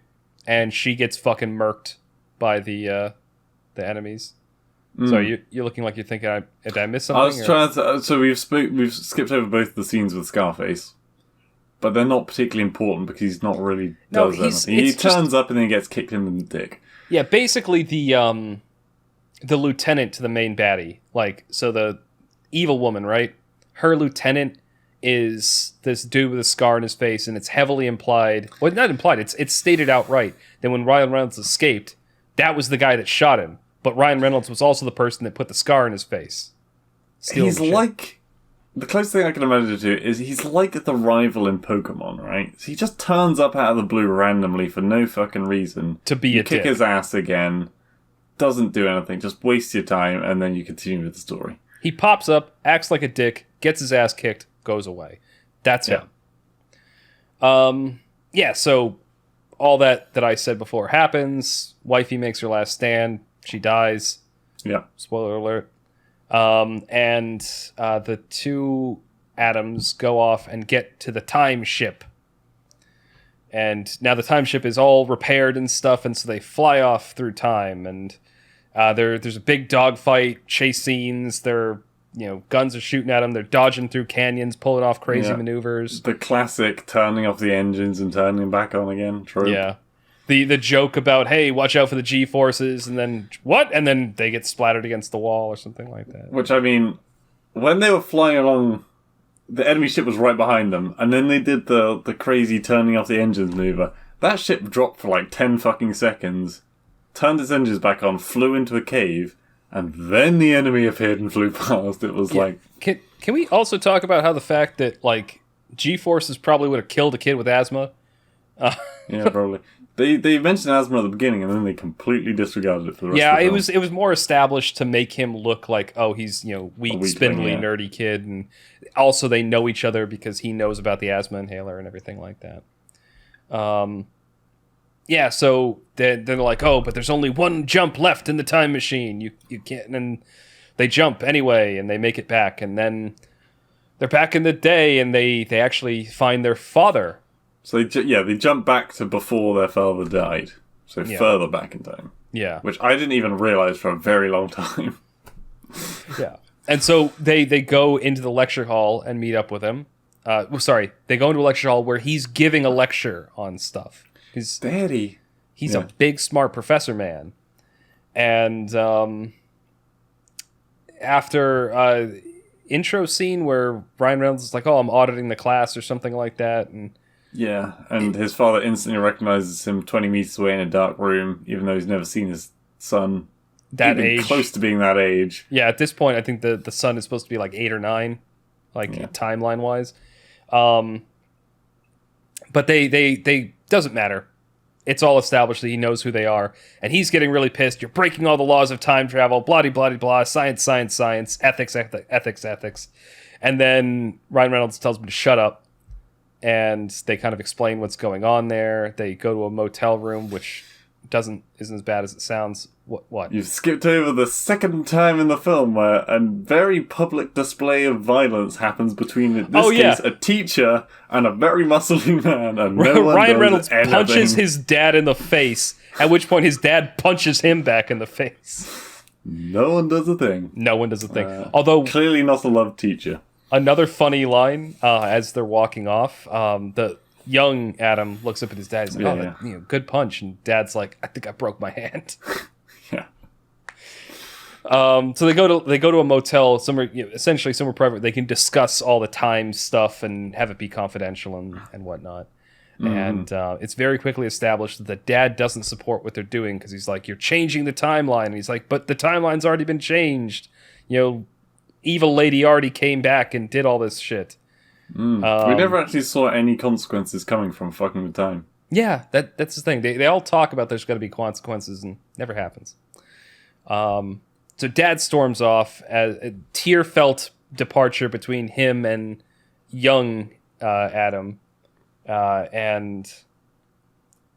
and she gets fucking murked by the enemies. So you're looking like you're thinking, did I miss something? I was trying to... So we've skipped over both the scenes with Scarface, but they're not particularly important because he's not really does anything. He turns up and then he gets kicked in the dick. Yeah, basically the lieutenant to the main baddie. So the evil woman, right? Her lieutenant is this dude with a scar on his face, and it's heavily implied... Well, not implied, it's stated outright that when Ryan Reynolds escaped, that was the guy that shot him. But Ryan Reynolds was also the person that put the scar in his face. He's like... The closest thing I can imagine to is he's like the rival in Pokemon, right? So he just turns up out of the blue randomly for no fucking reason. To be a dick. Kick his ass again. Doesn't do anything. Just wastes your time, and then you continue with the story. He pops up, acts like a dick, gets his ass kicked, goes away. That's him. So all that I said before happens. Wifey makes her last stand. She dies. Yeah. Spoiler alert. And the two atoms go off and get to the time ship. And now the time ship is all repaired and stuff, and so they fly off through time. And there's a big dogfight, chase scenes. Guns are shooting at them. They're dodging through canyons, pulling off crazy maneuvers. The classic turning off the engines and turning them back on again trope. Yeah. The joke about, hey, watch out for the G-forces, and then, what? And then they get splattered against the wall or something like that. Which, I mean, when they were flying along, the enemy ship was right behind them, and then they did the crazy turning off the engines maneuver. That ship dropped for like 10 fucking seconds, turned its engines back on, flew into a cave, and then the enemy appeared and flew past. It was like... Can we also talk about how the fact that, G-forces probably would have killed a kid with asthma? Yeah, probably. They mentioned asthma at the beginning, and then they completely disregarded it for the rest of the film. it was more established to make him look like, he's weak, spindly, nerdy kid, and also they know each other because he knows about the asthma inhaler and everything like that. So they're like, but there's only one jump left in the time machine. You can't, and they jump anyway, and they make it back, and then they're back in the day, and they actually find their father. So they jump back to before their father died. So further back in time. Yeah. Which I didn't even realise for a very long time. Yeah. And so they go into the lecture hall and meet up with him. They go into a lecture hall where he's giving a lecture on stuff. He's a big, smart professor man. And after intro scene where Ryan Reynolds is like, I'm auditing the class or something like that, and his father instantly recognizes him 20 meters away in a dark room, even though he's never seen his son that age, close to being that age. Yeah, at this point, I think the son is supposed to be like 8 or 9, timeline wise. But they doesn't matter. It's all established that he knows who they are, and he's getting really pissed. You're breaking all the laws of time travel, blah blah blah, science, ethics. And then Ryan Reynolds tells him to shut up. And they kind of explain what's going on there. They go to a motel room, which isn't as bad as it sounds. What? You've skipped over the second time in the film where a very public display of violence happens between, in this case, a teacher and a very muscly man, and no one Ryan does Reynolds anything. punches his dad in the face, at which point his dad punches him back in the face. No one does a thing. No one does a thing. Although clearly not a love teacher. Another funny line as they're walking off, the young Adam looks up at his dad. He's like, good punch. And Dad's like, I think I broke my hand. Yeah. So they go to a motel, somewhere, essentially somewhere private. They can discuss all the time stuff and have it be confidential and whatnot. And it's very quickly established that the dad doesn't support what they're doing because he's like, you're changing the timeline. And he's like, but the timeline's already been changed. Evil lady already came back and did all this shit. We never actually saw any consequences coming from fucking the time. Yeah, that's the thing. They all talk about there's got to be consequences and never happens. So Dad storms off as a tear-felt departure between him and young Adam. And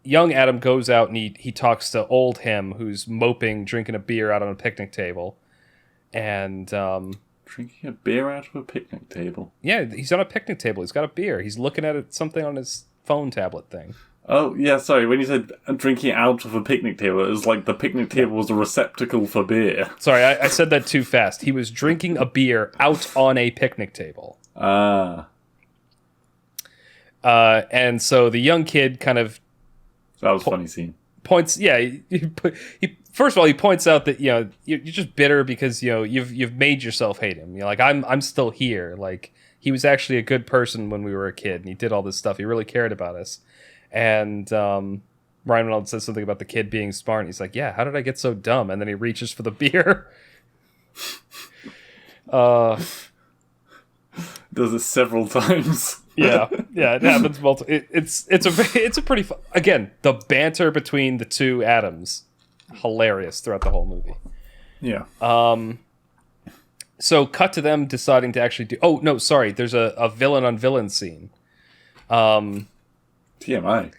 young Adam goes out and he talks to old him, who's moping, drinking a beer out on a picnic table. And drinking a beer out of a picnic table? Yeah, he's on a picnic table. He's got a beer. He's looking at something on his phone tablet thing. Oh, yeah, sorry. When you said drinking out of a picnic table, it was like the picnic table was a receptacle for beer. Sorry, I said that too fast. He was drinking a beer out on a picnic table. And so the young kid kind of... That was a funny scene. Points, yeah. He first of all, he points out that you're just bitter because you've made yourself hate him. You're like, I'm still here. Like, he was actually a good person when we were a kid, and he did all this stuff. He really cared about us. And Ryan Reynolds says something about the kid being smart. And he's like, yeah, how did I get so dumb? And then he reaches for the beer. Does it several times. yeah, it happens multiple. It's a pretty again, the banter between the two Adams, hilarious throughout the whole movie. Yeah. So cut to them deciding to actually do. Oh no, sorry. There's a villain on villain scene. TMI.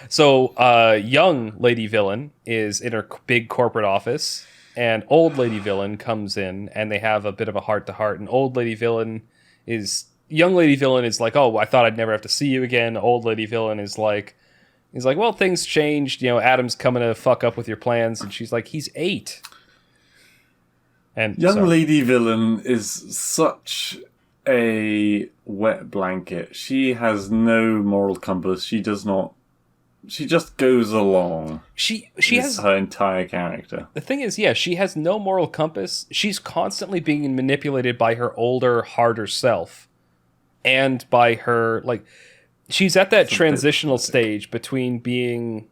So young lady villain is in her big corporate office, and old lady villain comes in, and they have a bit of a heart to heart. And young lady villain is like, oh, I thought I'd never have to see you again. Old lady villain is like, well, things changed. Adam's coming to fuck up with your plans. And she's like, he's 8. And young lady villain is such a wet blanket. She has no moral compass. She does not. She just goes along. She has her entire character. The thing is, yeah, she has no moral compass. She's constantly being manipulated by her older, harder self. And by her, she's at that transitional stage between being,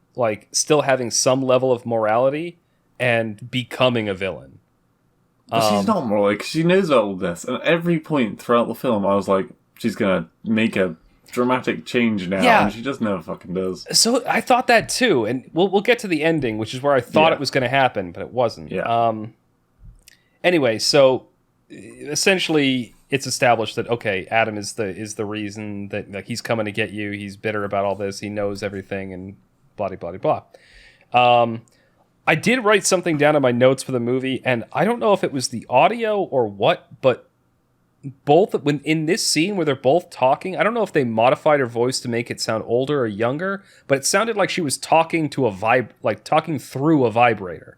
still having some level of morality and becoming a villain. But she's not moral, she knows all this. And at every point throughout the film, I was like, she's going to make a dramatic change now. Yeah. And she just never fucking does. So I thought that too. And we'll get to the ending, which is where I thought it was going to happen, but it wasn't. Yeah. Anyway, so essentially... it's established that, okay, Adam is the reason that he's coming to get you. He's bitter about all this. He knows everything and blah, blah, blah, blah. I did write something down in my notes for the movie, and I don't know if it was the audio or what, but when in this scene where they're both talking, I don't know if they modified her voice to make it sound older or younger, but it sounded like she was talking to talking through a vibrator.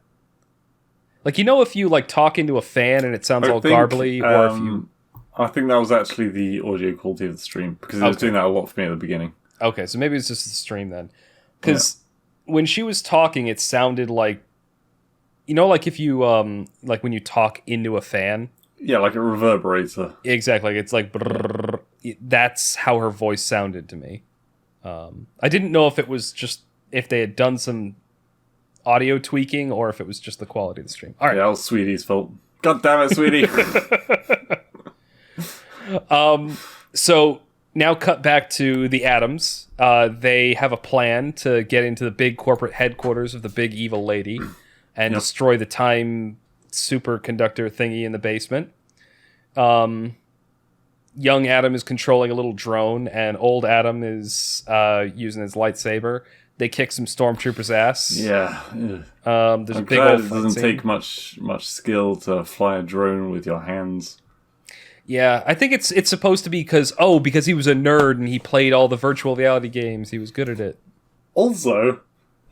If you talk into a fan and it sounds all garbly, or if you... I think that was actually the audio quality of the stream, because it was doing that a lot for me at the beginning. Okay, so maybe it's just the stream then. Because when she was talking, it sounded like... if you... when you talk into a fan... Yeah, like a reverberator. Exactly, it's like... brrr, that's how her voice sounded to me. I didn't know if it was just... if they had done some audio tweaking, or if it was just the quality of the stream. All right. Yeah, that was Sweetie's fault. God damn it, Sweetie! So now cut back to the Adams. They have a plan to get into the big corporate headquarters of the big evil lady and destroy the time superconductor thingy in the basement. Young Adam is controlling a little drone, and old Adam is using his lightsaber They kick some stormtroopers' ass. Yeah. There's I'm a big glad old it fight doesn't scene. take much skill to fly a drone with your hands. Yeah, I think it's supposed to be because he was a nerd and he played all the virtual reality games. He was good at it. Also,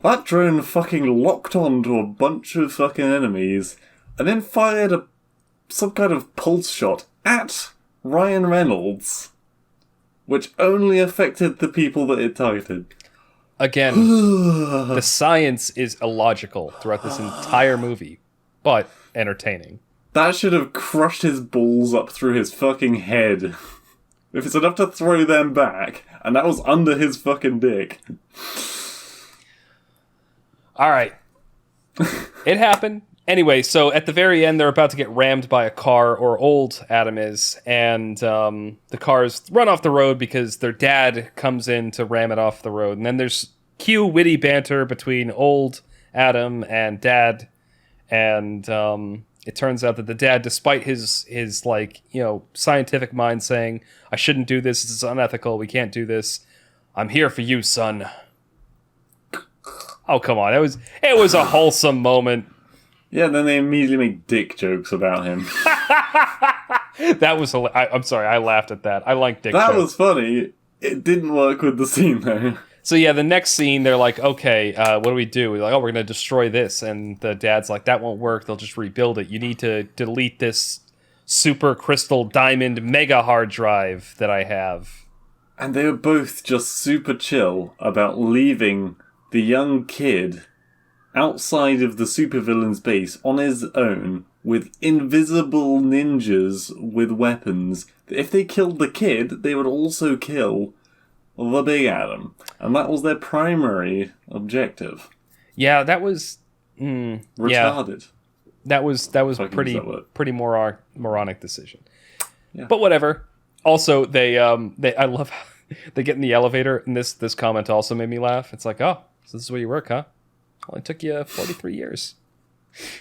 that drone fucking locked on to a bunch of fucking enemies and then fired some kind of pulse shot at Ryan Reynolds, which only affected the people that it targeted. Again, the science is illogical throughout this entire movie, but entertaining. That should have crushed his balls up through his fucking head. If it's enough to throw them back, and that was under his fucking dick. All right. It happened. Anyway, so at the very end, they're about to get rammed by a car, or old Adam is, and the cars run off the road because their dad comes in to ram it off the road. And then there's cue witty banter between old Adam and dad, and it turns out that the dad, despite his like, you know, scientific mind saying, I shouldn't do this, this is unethical, we can't do this, I'm here for you, son. Oh, come on. It was a wholesome moment. Yeah, then they immediately make dick jokes about him. That was I'm sorry, I laughed at that. I like dick That jokes. was funny. It didn't work with the scene, though. So yeah, the next scene, they're like, okay, what do we do? We're like, oh, we're going to destroy this. And the dad's like, that won't work. They'll just rebuild it. You need to delete this super crystal diamond mega hard drive that I have. And they were both just super chill about leaving the young kid outside of the supervillain's base on his own with invisible ninjas with weapons. If they killed the kid, they would also kill the Big Adam. And that was their primary objective. Yeah, that was... Retarded. That was pretty moronic decision. Yeah. But whatever. Also, they I love how they get in the elevator, and this comment also made me laugh. It's like, oh, so this is where you work, huh? Only took you 43 years.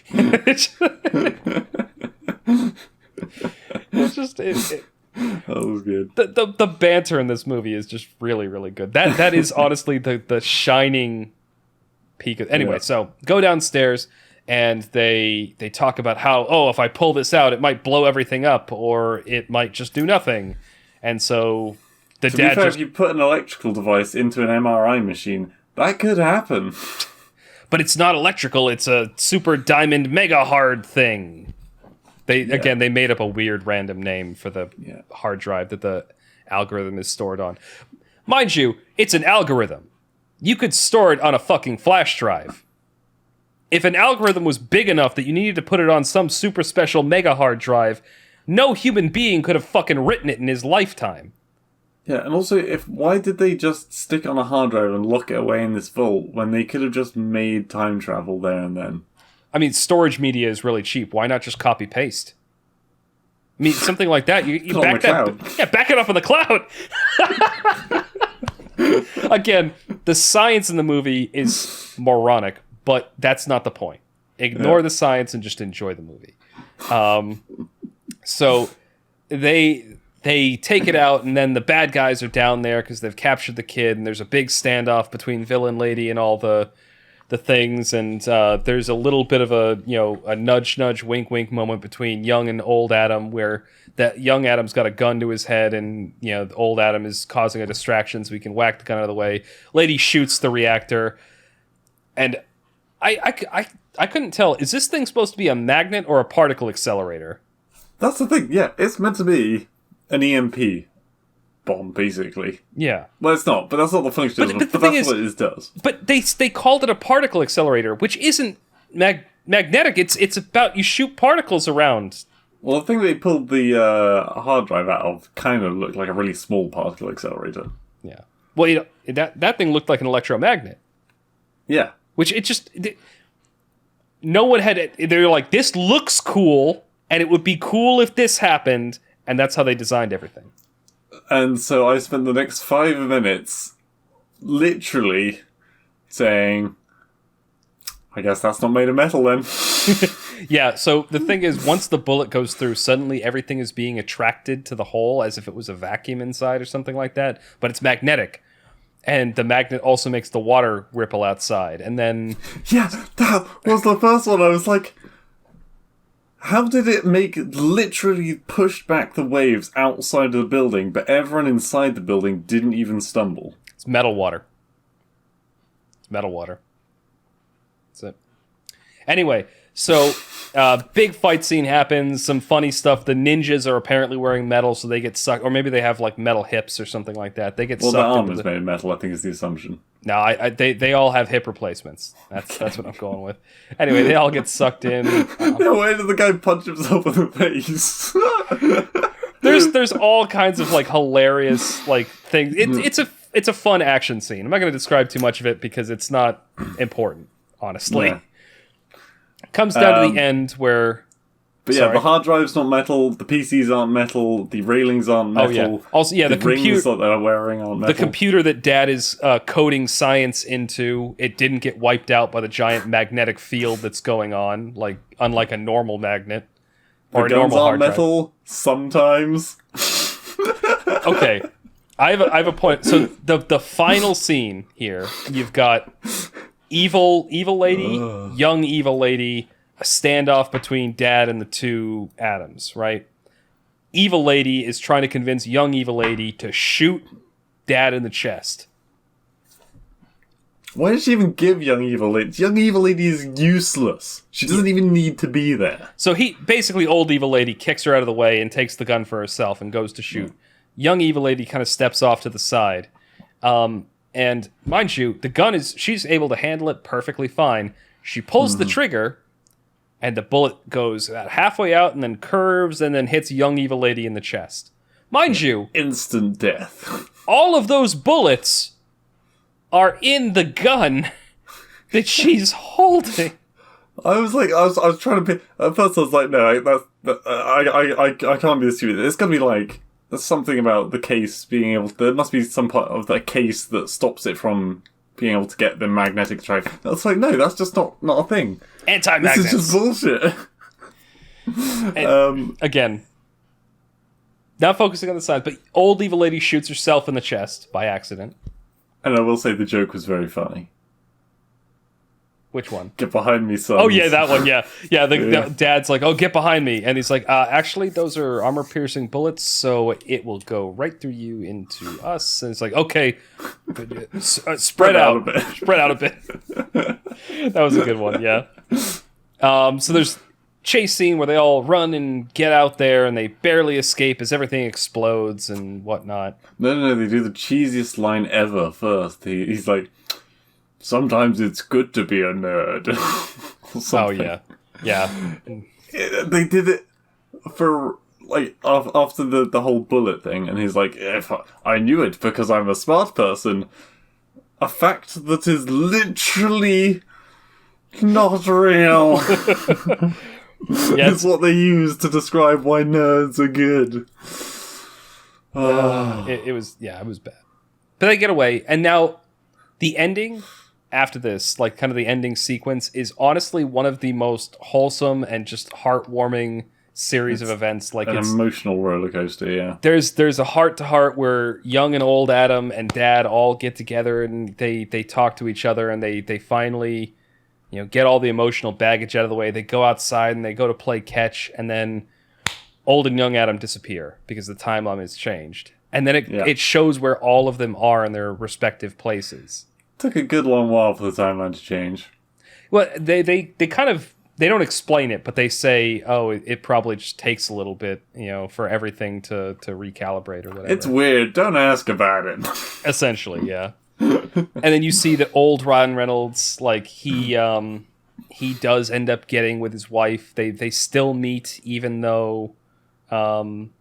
It's just that was good. The banter in this movie is just really, really good. That is honestly the shining peak of, anyway. Yeah. So go downstairs, and they talk about how, if I pull this out, it might blow everything up, or it might just do nothing. And so the dad just, if you put an electrical device into an MRI machine, that could happen. But it's not electrical, it's a super diamond mega hard thing. Again, they made up a weird random name for the hard drive that the algorithm is stored on. Mind you, it's an algorithm. You could store it on a fucking flash drive. If an algorithm was big enough that you needed to put it on some super special mega hard drive, no human being could have fucking written it in his lifetime. Yeah, and also, why did they just stick it on a hard drive and lock it away in this vault when they could have just made time travel there and then? I mean, storage media is really cheap. Why not just copy paste? I mean, something like that. You back that. Yeah, back it up on the cloud. Again, the science in the movie is moronic, but that's not the point. Ignore the science and just enjoy the movie. So they take it out, and then the bad guys are down there because they've captured the kid, and there's a big standoff between villain lady and all the things, and there's a little bit of a nudge wink wink moment between young and old Adam, where that young Adam's got a gun to his head, and the old Adam is causing a distraction so he can whack the gun out of the way. Lady shoots the reactor, and I couldn't tell, is this thing supposed to be a magnet or a particle accelerator? That's the thing. Yeah, it's meant to be an EMP bomb, basically. Yeah. Well, it's not, but that's not the function of it. But that's what it does. But they called it a particle accelerator, which isn't magnetic. It's about, you shoot particles around. Well, the thing they pulled the hard drive out of kind of looked like a really small particle accelerator. Yeah. Well, that thing looked like an electromagnet. Yeah. Which no one had it. They were like, this looks cool, and it would be cool if this happened, and that's how they designed everything. And so I spent the next 5 minutes literally saying, I guess that's not made of metal then. Yeah, so the thing is, once the bullet goes through, suddenly everything is being attracted to the hole as if it was a vacuum inside or something like that, but it's magnetic. and the magnet also makes the water ripple outside. And then... Yeah, that was the first one. I was like, how did it literally pushed back the waves outside of the building, but everyone inside the building didn't even stumble? It's metal water. It's metal water. That's it. Anyway, so big fight scene happens, some funny stuff. The ninjas are apparently wearing metal, so they get sucked, or maybe they have like metal hips or something like that. They get sucked. Well, the armor's made of metal, I think is the assumption. No, they all have hip replacements. That's what I'm going with. Anyway, they all get sucked in. Where did the guy punch himself in the face? There's all kinds of like hilarious like things. It's a fun action scene. I'm not going to describe too much of it because it's not important, honestly. Yeah. Comes down to the end where... But yeah, the hard drive's not metal, the PCs aren't metal, the railings aren't metal. Oh, yeah. Also, yeah, the rings that they're wearing aren't metal. The computer that Dad is coding science into, it didn't get wiped out by the giant magnetic field that's going on, like unlike a normal magnet. Or the guns aren't metal, sometimes. Okay, I have a point. So the final scene here, you've got... Evil lady, young evil lady, a standoff between Dad and the two Adams, right? Evil lady is trying to convince young evil lady to shoot Dad in the chest. Why did she even give young evil lady? Young evil lady is useless. She doesn't even need to be there. So old evil lady kicks her out of the way and takes the gun for herself and goes to shoot. Young evil lady kind of steps off to the side. And mind you, the gun she's able to handle it perfectly fine. She pulls the trigger, and the bullet goes about halfway out and then curves and then hits young evil lady in the chest. Mind you, instant death. All of those bullets are in the gun that she's holding. I was trying to pick. At first, I was like, no, I can't be this stupid. It's gonna be like. There's something about the case being able to... There must be some part of that case that stops it from being able to get the magnetic drive. That's like, no, that's just not a thing. Anti-magnets. This is just bullshit. Again, not focusing on the side, but old evil lady shoots herself in the chest by accident. And I will say the joke was very funny. Which one? Get behind me, son. Oh, yeah, that one, yeah. Yeah, the Dad's like, oh, get behind me. And he's like, actually, those are armor-piercing bullets, so it will go right through you into us. And it's like, okay, spread out a bit. Spread out a bit. That was a good one, yeah. So there's chase scene where they all run and get out there, and they barely escape as everything explodes and whatnot. No, they do the cheesiest line ever first. He's like... Sometimes it's good to be a nerd. Oh, yeah. Yeah. They did it for, like, after the whole bullet thing, and he's like, if I knew it because I'm a smart person. A fact that is literally not real. It's what they use to describe why nerds are good. It was bad. But they get away, and now the ending... After this, like kind of the ending sequence is honestly one of the most wholesome and just heartwarming series of events. Like an emotional roller coaster, yeah. There's a heart to heart where young and old Adam and Dad all get together and they talk to each other and they finally, get all the emotional baggage out of the way. They go outside and they go to play catch, and then old and young Adam disappear because the timeline has changed. And then it shows where all of them are in their respective places. Took a good long while for the timeline to change. Well, they kind of... They don't explain it, but they say, oh, it probably just takes a little bit, for everything to recalibrate or whatever. It's weird. Don't ask about it. Essentially, yeah. And then you see that old Ryan Reynolds, like, he does end up getting with his wife. They still meet, even though... even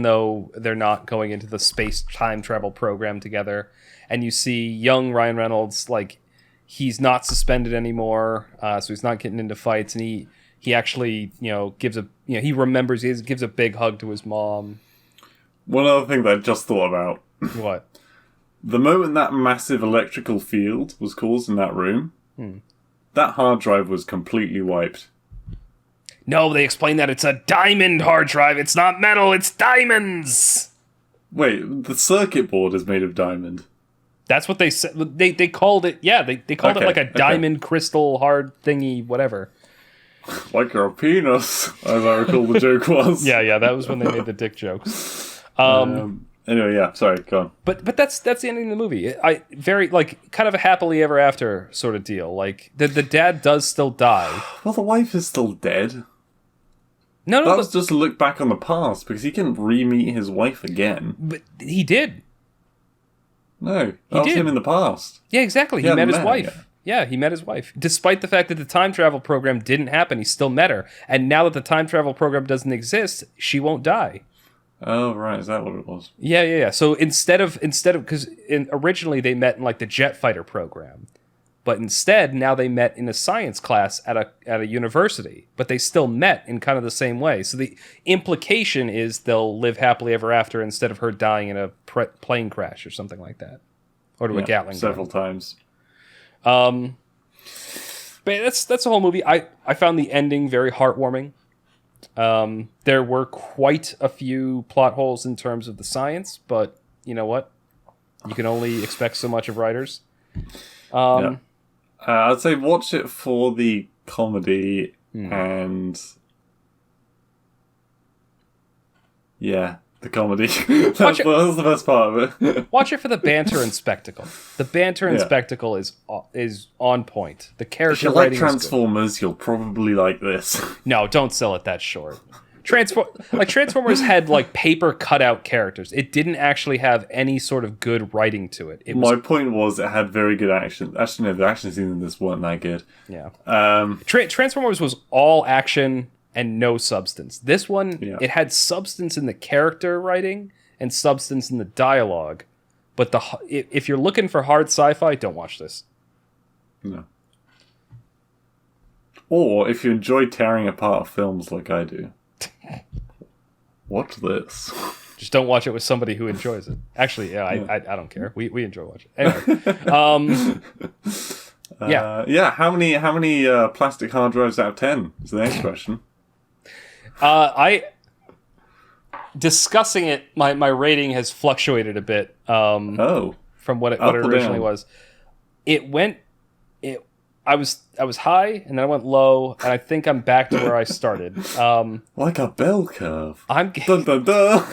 though they're not going into the space time travel program together. And you see young Ryan Reynolds, like, he's not suspended anymore, so he's not getting into fights, and he actually, gives he remembers, he gives a big hug to his mom. One other thing that I just thought about. What? The moment that massive electrical field was caused in that room, that hard drive was completely wiped. No, they explain that it's a diamond hard drive. It's not metal, it's diamonds! Wait, the circuit board is made of diamond. That's what they said. They called it. Yeah, they called it like a diamond crystal hard thingy, whatever. Like your penis, as I recall the joke was. Yeah, that was when they made the dick jokes. Anyway, yeah, sorry, go on. But that's the ending of the movie. I very like kind of a happily ever after sort of deal. Like the dad does still die. Well, the wife is still dead. No, that was just a look back on the past because he can re-meet his wife again. But he did. No, that was him in the past. Yeah, exactly. He met his wife. Yeah, he met his wife. Despite the fact that the time travel program didn't happen, he still met her. And now that the time travel program doesn't exist, she won't die. Oh, right. Is that what it was? Yeah. So instead of because originally they met in like the jet fighter program, but instead now they met in a science class at a university, but they still met in kind of the same way. So the implication is they'll live happily ever after instead of her dying in a plane crash or something like that, or to a Gatling gun. Several times. But that's the whole movie. I found the ending very heartwarming. There were quite a few plot holes in terms of the science, but you know what? You can only expect so much of writers. I'd say watch it for the comedy and the comedy. That's the best part of it. Watch it for the banter and spectacle. The banter and spectacle is on point. The character if you writing like Transformers, you'll probably like this. No, don't sell it that short. Transformers had like paper cutout characters. It didn't actually have any sort of good writing to it. My point was it had very good action. Actually, no, the action scenes in this weren't that good. Yeah. Transformers was all action and no substance. This one, it had substance in the character writing and substance in the dialogue. But if you're looking for hard sci-fi, don't watch this. No. Or if you enjoy tearing apart films like I do, watch this. Just don't watch it with somebody who enjoys it. Actually, I don't care. We enjoy watching it. Anyway. How many plastic hard drives out of 10 is the next question. Discussing it, my rating has fluctuated a bit. From what it originally was. I was high and then I went low, and I think I'm back to where I started. Like a bell curve. I'm dun, dun, dun.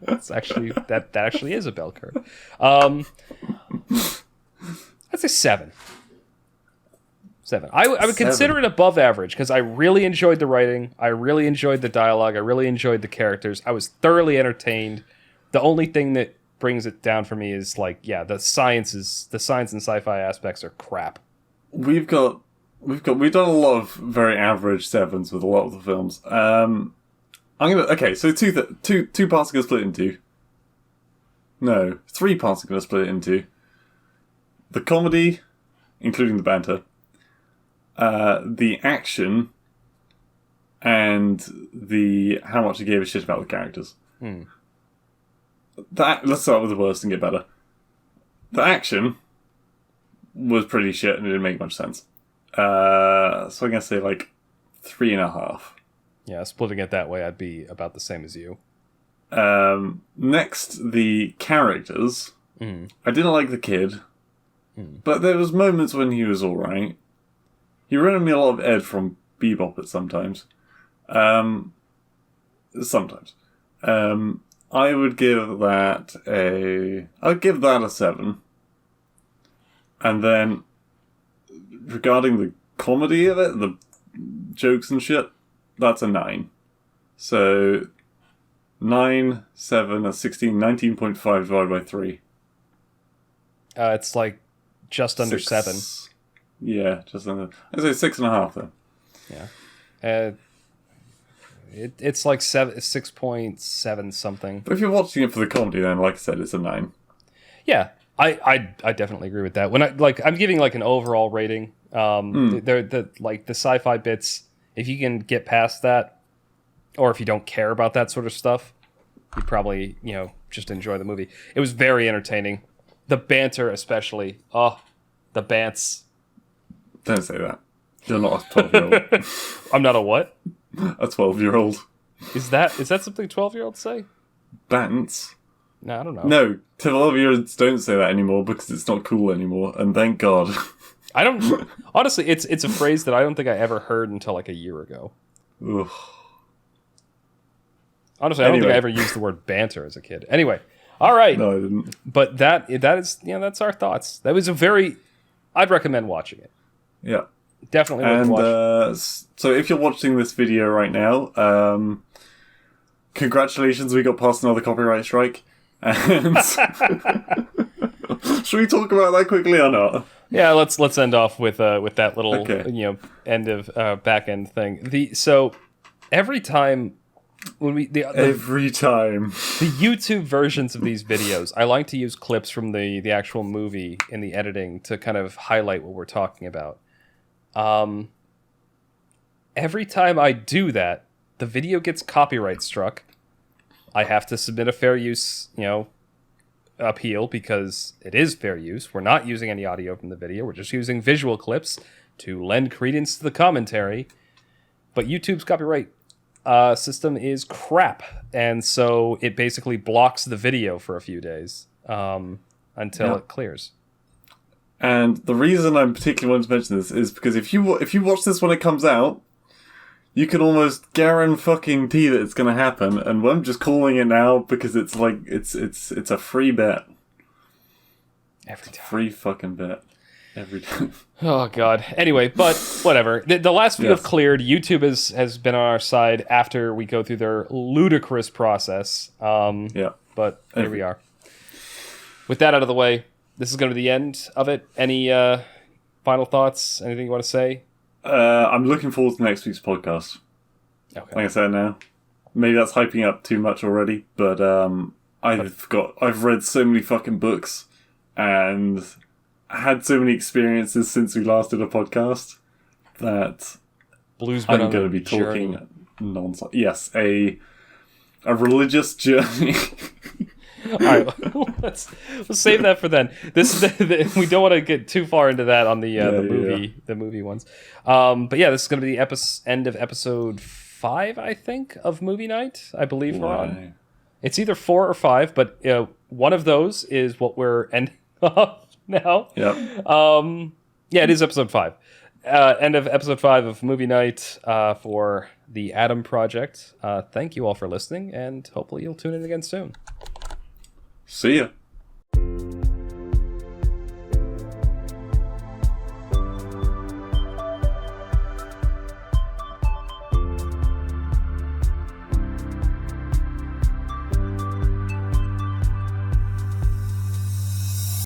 That's actually that actually is a bell curve. I'd say 7. 7. I would consider it above average because I really enjoyed the writing. I really enjoyed the dialogue. I really enjoyed the characters. I was thoroughly entertained. The only thing that brings it down for me is the science and sci-fi aspects are crap. We've done a lot of very average 7s with a lot of the films. So two parts are gonna split into. No, 3 parts are gonna split it into. The comedy, including the banter, the action, and the how much I gave a shit about the characters. Let's start with the worst and get better. The action was pretty shit and it didn't make much sense. So I'm gonna say 3.5. Yeah, splitting it that way, I'd be about the same as you. Next, the characters. I didn't like the kid, but there was moments when he was alright. He reminded me a lot of Ed from Bebop at sometimes. Sometimes. I would give that a 7. And then, regarding the comedy of it, the jokes and shit, that's a 9. So, 9, 7, 16, 19.5 divided by 3. It's just under 7. Yeah, just under. I'd say 6.5 then. Yeah. It's 6.7 something. But if you're watching it for the comedy, then like I said, it's a 9. Yeah, I definitely agree with that. When I'm giving an overall rating. The sci-fi bits, if you can get past that, or if you don't care about that sort of stuff, you probably just enjoy the movie. It was very entertaining. The banter, especially. Oh, the bants. Don't say that. You're not a 12-year-old. I'm not a what? A 12-year-old. Is that something 12-year-olds say? Bants. No, I don't know. No, televiewers don't say that anymore because it's not cool anymore, and thank God. I don't... Honestly, it's a phrase that I don't think I ever heard until like a year ago. Ugh. Honestly, I don't think I ever used the word banter as a kid. Anyway, all right. No, I didn't. But that is, that's our thoughts. That was I'd recommend watching it. Yeah. Definitely worth watching. So if you're watching this video right now, congratulations, we got past another copyright strike. And should we talk about that quickly or not? Yeah, let's end off with that little end of back end thing. So every time when the YouTube versions of these videos, I like to use clips from the actual movie in the editing to kind of highlight what we're talking about. Every time I do that, the video gets copyright struck. I have to submit a fair use, appeal because it is fair use. We're not using any audio from the video. We're just using visual clips to lend credence to the commentary. But YouTube's copyright system is crap, and so it basically blocks the video for a few days until it clears. And the reason I particularly wanted to mention this is because if you watch this when it comes out, you can almost guarantee that it's going to happen, and I'm just calling it now because it's like it's a free bet. Every time. Free fucking bet. Every time. Oh god. Anyway, but whatever. The last few have cleared. YouTube has been on our side after we go through their ludicrous process. But here we are. With that out of the way, this is going to be the end of it. Any final thoughts? Anything you want to say? I'm looking forward to next week's podcast. Okay. Like I said now. Maybe that's hyping up too much already, but I've read so many fucking books and had so many experiences since we last did a podcast that I'm going to be talking nonsense. Yes, a religious journey. All right, let's save that for then. This is we don't want to get too far into that on the movie ones. But yeah, this is going to be the end of episode 5, I think, of Movie Night. I believe we're on. It's either 4 or 5, but one of those is what we're ending off now. Yeah. It is episode 5. End of episode 5 of Movie Night for the Adam Project. Thank you all for listening, and hopefully you'll tune in again soon. See ya.